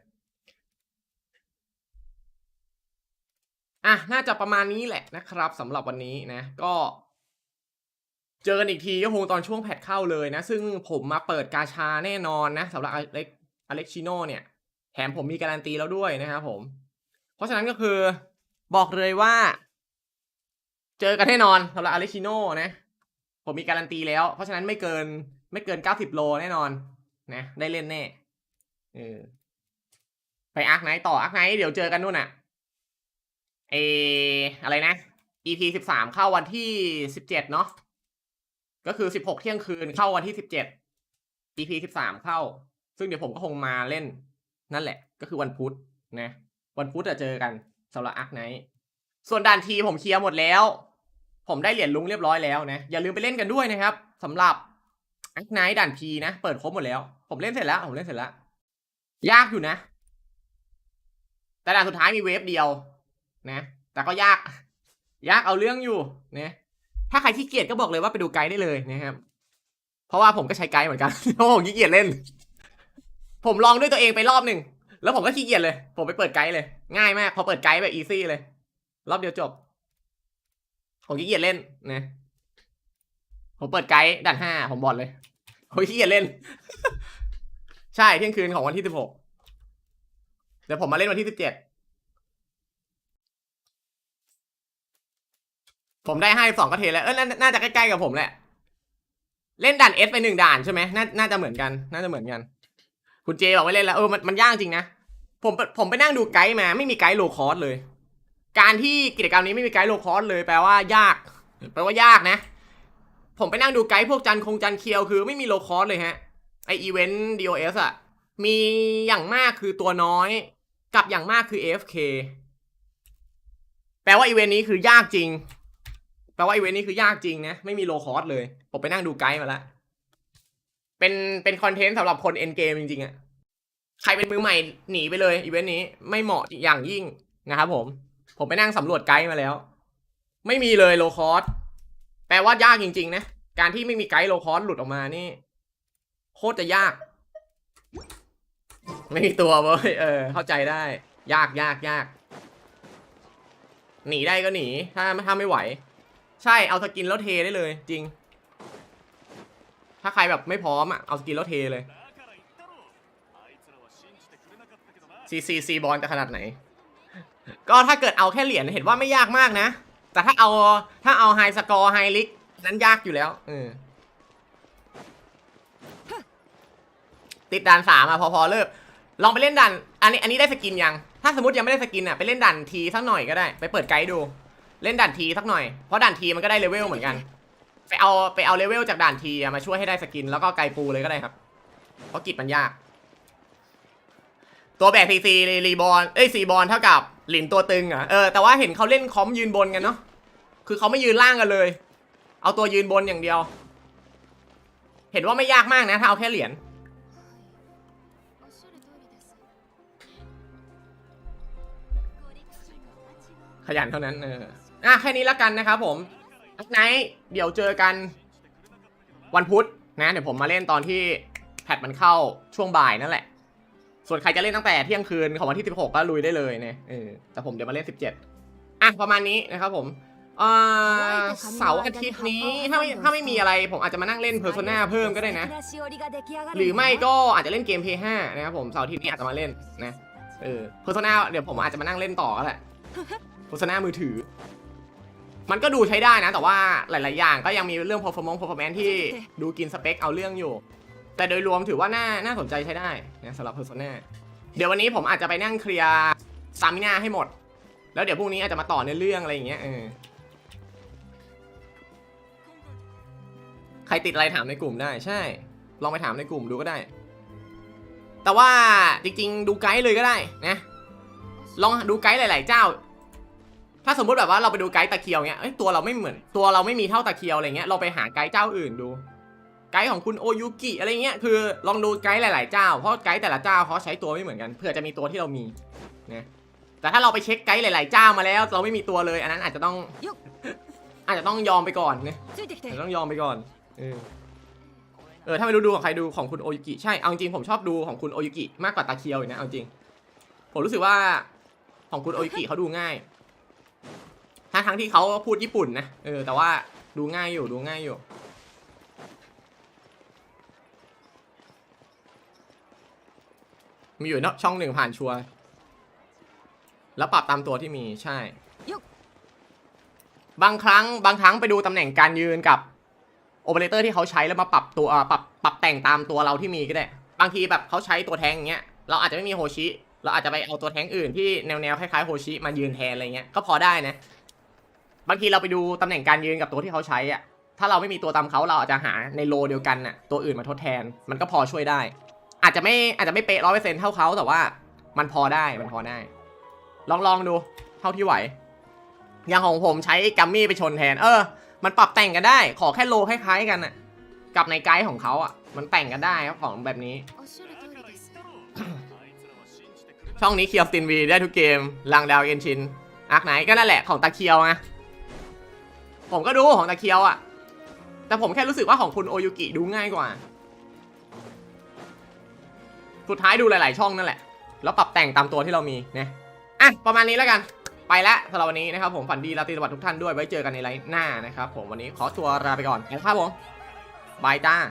น่าจะประมาณนี้แหละนะครับสำหรับวันนี้นะก็เจอกันอีกทีก็คงตอนช่วงแพทเข้าเลยนะซึ่งผมมาเปิดกาชาแน่นอนนะสำหรับอเล็กชิโน่เนี่ยแถมผมมีการันตีแล้วด้วยนะครับผมเพราะฉะนั้นก็คือบอกเลยว่าเจอกันแน่นอนสำหรับอเล็กชิโน่นะผมมีการันตีแล้วเพราะฉะนั้นไม่เกิน90 โลแน่นอนนะได้เล่นแน่ไปอาร์คไนท์ต่ออาร์คไนท์เดี๋ยวเจอกันนู่นน่ะอะไรนะ EP 13เข้าวันที่17เนาะก็คือ16เที่ยงคืนเข้าวันที่17 EP 13เข้าซึ่งเดี๋ยวผมก็คงมาเล่นนั่นแหละก็คือวันพุธนะวันพุธจะเจอกันสำหรับอาร์คไนท์ส่วนด่านทีผมเคลียร์หมดแล้วผมได้เหรียญลุงเรียบร้อยแล้วนะอย่าลืมไปเล่นกันด้วยนะครับสำหรับอาร์คไนท์ด่านทีนะเปิดครบหมดแล้วผมเล่นเสร็จแล้วยากอยู่นะแต่ด่านสุดท้ายมีเวฟเดียวนะแต่ก็ยากเอาเรื่องอยู่นะถ้าใครขี้เกียจก็บอกเลยว่าไปดูไกด์ได้เลยนะครับเพราะว่าผมก็ใช้ไกด์เหมือนกันเพราะผมขี้เกียจเล่นผมลองด้วยตัวเองไปรอบหนึ่งแล้วผมก็ขี้เกียจเลยผมไปเปิดไกด์เลยง่ายมากพอเปิดไกด์แบบอีซี่เลยรอบเดียวจบผมขี้เกียจเล่นนะผมเปิดไกด์ด่าน5ผมบอกเลยผมขี้เกียจเล่น ใช่เที่ยงคืนของวันที่16เดี๋ยวผมมาเล่นวันที่17ผมได้52ก็เทแล้วน่าจะใกล้ๆกับผมแหละเล่นด่านเอสไป1ด่านใช่ไหมน่าจะเหมือนกันคุณเจบอกไม่เล่นแล้วมันยากจริงนะผมไปนั่งดูไกด์มาไม่มีไกด์โลคอสเลยการที่กิจกรรมนี้ไม่มีไกด์โลคอสเลยแปลว่ายากนะผมไปนั่งดูไกด์พวกจันเคียวคือไม่มีโลคอสเลยฮะไออีเวนต์ DOS มีอย่างมากคือตัวน้อยกับอย่างมากคือ AFK แปลว่าอีเวนต์นี้คือยากจริงนะไม่มีโลคอสเลยผมไปนั่งดูไกด์มาแล้วเป็นคอนเทนต์สำหรับคนเอ็นเกมจริงๆใครเป็นมือใหม่หนีไปเลยอีเวนต์นี้ไม่เหมาะอย่างยิ่งนะครับผมไปนั่งสำรวจไกด์มาแล้วไม่มีเลยโลคอสแปลว่ายากจริงๆนะการที่ไม่มีไกด์โลคอสหลุดออกมานี่โคตรจะยากไม่มีตัวเว้ยเข้าใจได้ยาก หนีได้ก็หนีถ้าไม่ไหวใช่เอาสกินแล้วเทได้เลยจริงถ้าใครแบบไม่พร้อมอ่ะเอาสกินแล้วเทเลยซีบอลจะขนาดไหนก็ถ้าเกิดเอาแค่เหรียญเห็นว่าไม่ยากมากนะแต่ถ้าเอาไฮสกอร์ไฮลิกนั้นยากอยู่แล้วติดด่าน3อ่ะพอเลิกลองไปเล่นด่านอันนี้ได้สกินยังถ้าสมมติยังไม่ได้สกินอ่ะไปเล่นด่านทีสักหน่อยก็ได้ไปเปิดไกด์ดูเล่นด่านทีสักหน่อยเพราะด่านทีมันก็ได้เลเวลเหมือนกันไปเอาเลเวลจากด่านทีมาช่วยให้ได้สกินแล้วก็ไกด์ปูเลยก็ได้ครับเพราะกิจมันยากตัวแบกซีรีบอลซีบอลเท่ากับหลินตัวตึงอ่ะแต่ว่าเห็นเขาเล่นคอมยืนบนกันเนาะคือเขาไม่ยืนล่างกันเลยเอาตัวยืนบนอย่างเดียวเห็นว่าไม่ยากมากนะถ้าเอาแค่เหรียญขยันเท่านั้นแค่นี้แล้วกันนะครับผมไนท์เดี๋ยวเจอกันวันพุธนะเดี๋ยวผมมาเล่นตอนที่แพทมันเข้าช่วงบ่ายนั่นแหละส่วนใครจะเล่นตั้งแต่เที่ยงคืนของวันที่16ก็ลุยได้เลยเนี่ยแต่ผมเดี๋ยวมาเล่น17ประมาณนี้นะครับผมเสาร์อาทิตย์นี้ถ้าไม่มีอะไรผมอาจจะมานั่งเล่น Persona เพิ่มก็ได้นะหรือไม่ก็อาจจะเล่นเกม P5 นะครับผมเสาร์อาทิตย์นี้อาจจะมาเล่นนะPersona เดี๋ยวผมอาจจะมานั่งเล่นต่อก็แหละPersona มือถือมันก็ดูใช้ได้นะแต่ว่าหลายๆอย่างก็ยังมีเรื่อง performance ที่ดูกินสเปคเอาเรื่องอยู่แต่โดยรวมถือว่าน่าสนใจใช้ได้นะสำหรับ Persona เดี๋ยววันนี้ผมอาจจะไปนั่งเคลียร์ซามิน่าให้หมดแล้วเดี๋ยวพรุ่งนี้อาจจะมาต่อในเรื่องอะไรอย่างเงี้ยใครติดอะไรถามในกลุ่มได้ใช่ลองไปถามในกลุ่มดูก็ได้แต่ว่าจริงๆดูไกด์เลยก็ได้นะลองดูไกด์หลายๆเจ้าถ้าสมมติแบบว่าเราไปดูไกด์ตะเคียวเงี้ยตัวเราไม่เหมือนตัวเราไม่มีเท่าตะเคียวอะไรเงี้ยเราไปหาไกด์เจ้าอื่นดูไกด์ของคุณโอยุกิอะไรเงี้ยคือลองดูไกด์หลายๆเจ้าเพราะไกด์แต่ละเจ้าเขาใช้ตัวไม่เหมือนกันเพื่อจะมีตัวที่เรามีนะแต่ถ้าเราไปเช็คไกด์หลายๆเจ้ามาแล้วเราไม่มีตัวเลยอันนั้นอาจจะต้องยอมไปก่อนเนี่ยต้องยอมไปก่อนถ้าไม่รู้ดูของใครดูของคุณโอยุกิใช่เอาจริงผมชอบดูของคุณโอยุกิมากกว่าตะเคียวอีกนะเอาจริงผมรู้สึกว่าของคุณโอยุกิเขาดูง่ายทั้งที่เขาพูดญี่ปุ่นนะแต่ว่าดูง่ายอยู่มีอยู่ช่อง1ผ่านชัวร์แล้วปรับตามตัวที่มีใช่บางครั้งไปดูตำแหน่งการยืนกับโอเปอเรเตอร์ที่เขาใช้แล้วมาปรับตัวปรับแต่งตามตัวเราที่มีก็ได้บางทีแบบเขาใช้ตัวแทงอย่างเงี้ยเราอาจจะไม่มีโฮชิเราอาจจะไปเอาตัวแทงอื่นที่แนวคล้ายๆโฮชิมายืนแทนอะไรเงี้ยก็พอได้นะบางทีเราไปดูตำแหน่งการยืนกับตัวที่เขาใช้อ่ะถ้าเราไม่มีตัวตามเขาเราอาจจะหาในโลเดียวกันน่ะตัวอื่นมาทดแทนมันก็พอช่วยได้อาจจะไม่เป๊ะ 100% เท่าเขาแต่ว่ามันพอได้ลองดูเท่าที่ไหวอย่างของผมใช้กัมมี่ไปชนแทนมันปรับแต่งกันได้ขอแค่โลคล้ายๆกันน่ะกับในไกด์ของเขาอ่ะมันแต่งกันได้ครับของแบบนี้ช่องนี้เคียวสตินวีได้ทุกเกมลังดาวเอ็นชินอาร์คไหนก็นั่นแหละของตะเคียวไงผมก็ดูของตะเคียวอ่ะแต่ผมแค่รู้สึกว่าของคุณโอยุกิดูง่ายกว่าสุดท้ายดูหลายๆช่องนั่นแหละแล้วปรับแต่งตามตัวที่เรามีนะประมาณนี้แล้วกันไปแล้วสำหรับวันนี้นะครับผมฝันดีราตรีสวัสดิ์ทุกท่านด้วยไว้เจอกันในไลฟ์หน้านะครับผมวันนี้ขอตัวลาไปก่อนนะครับผมบายจ้า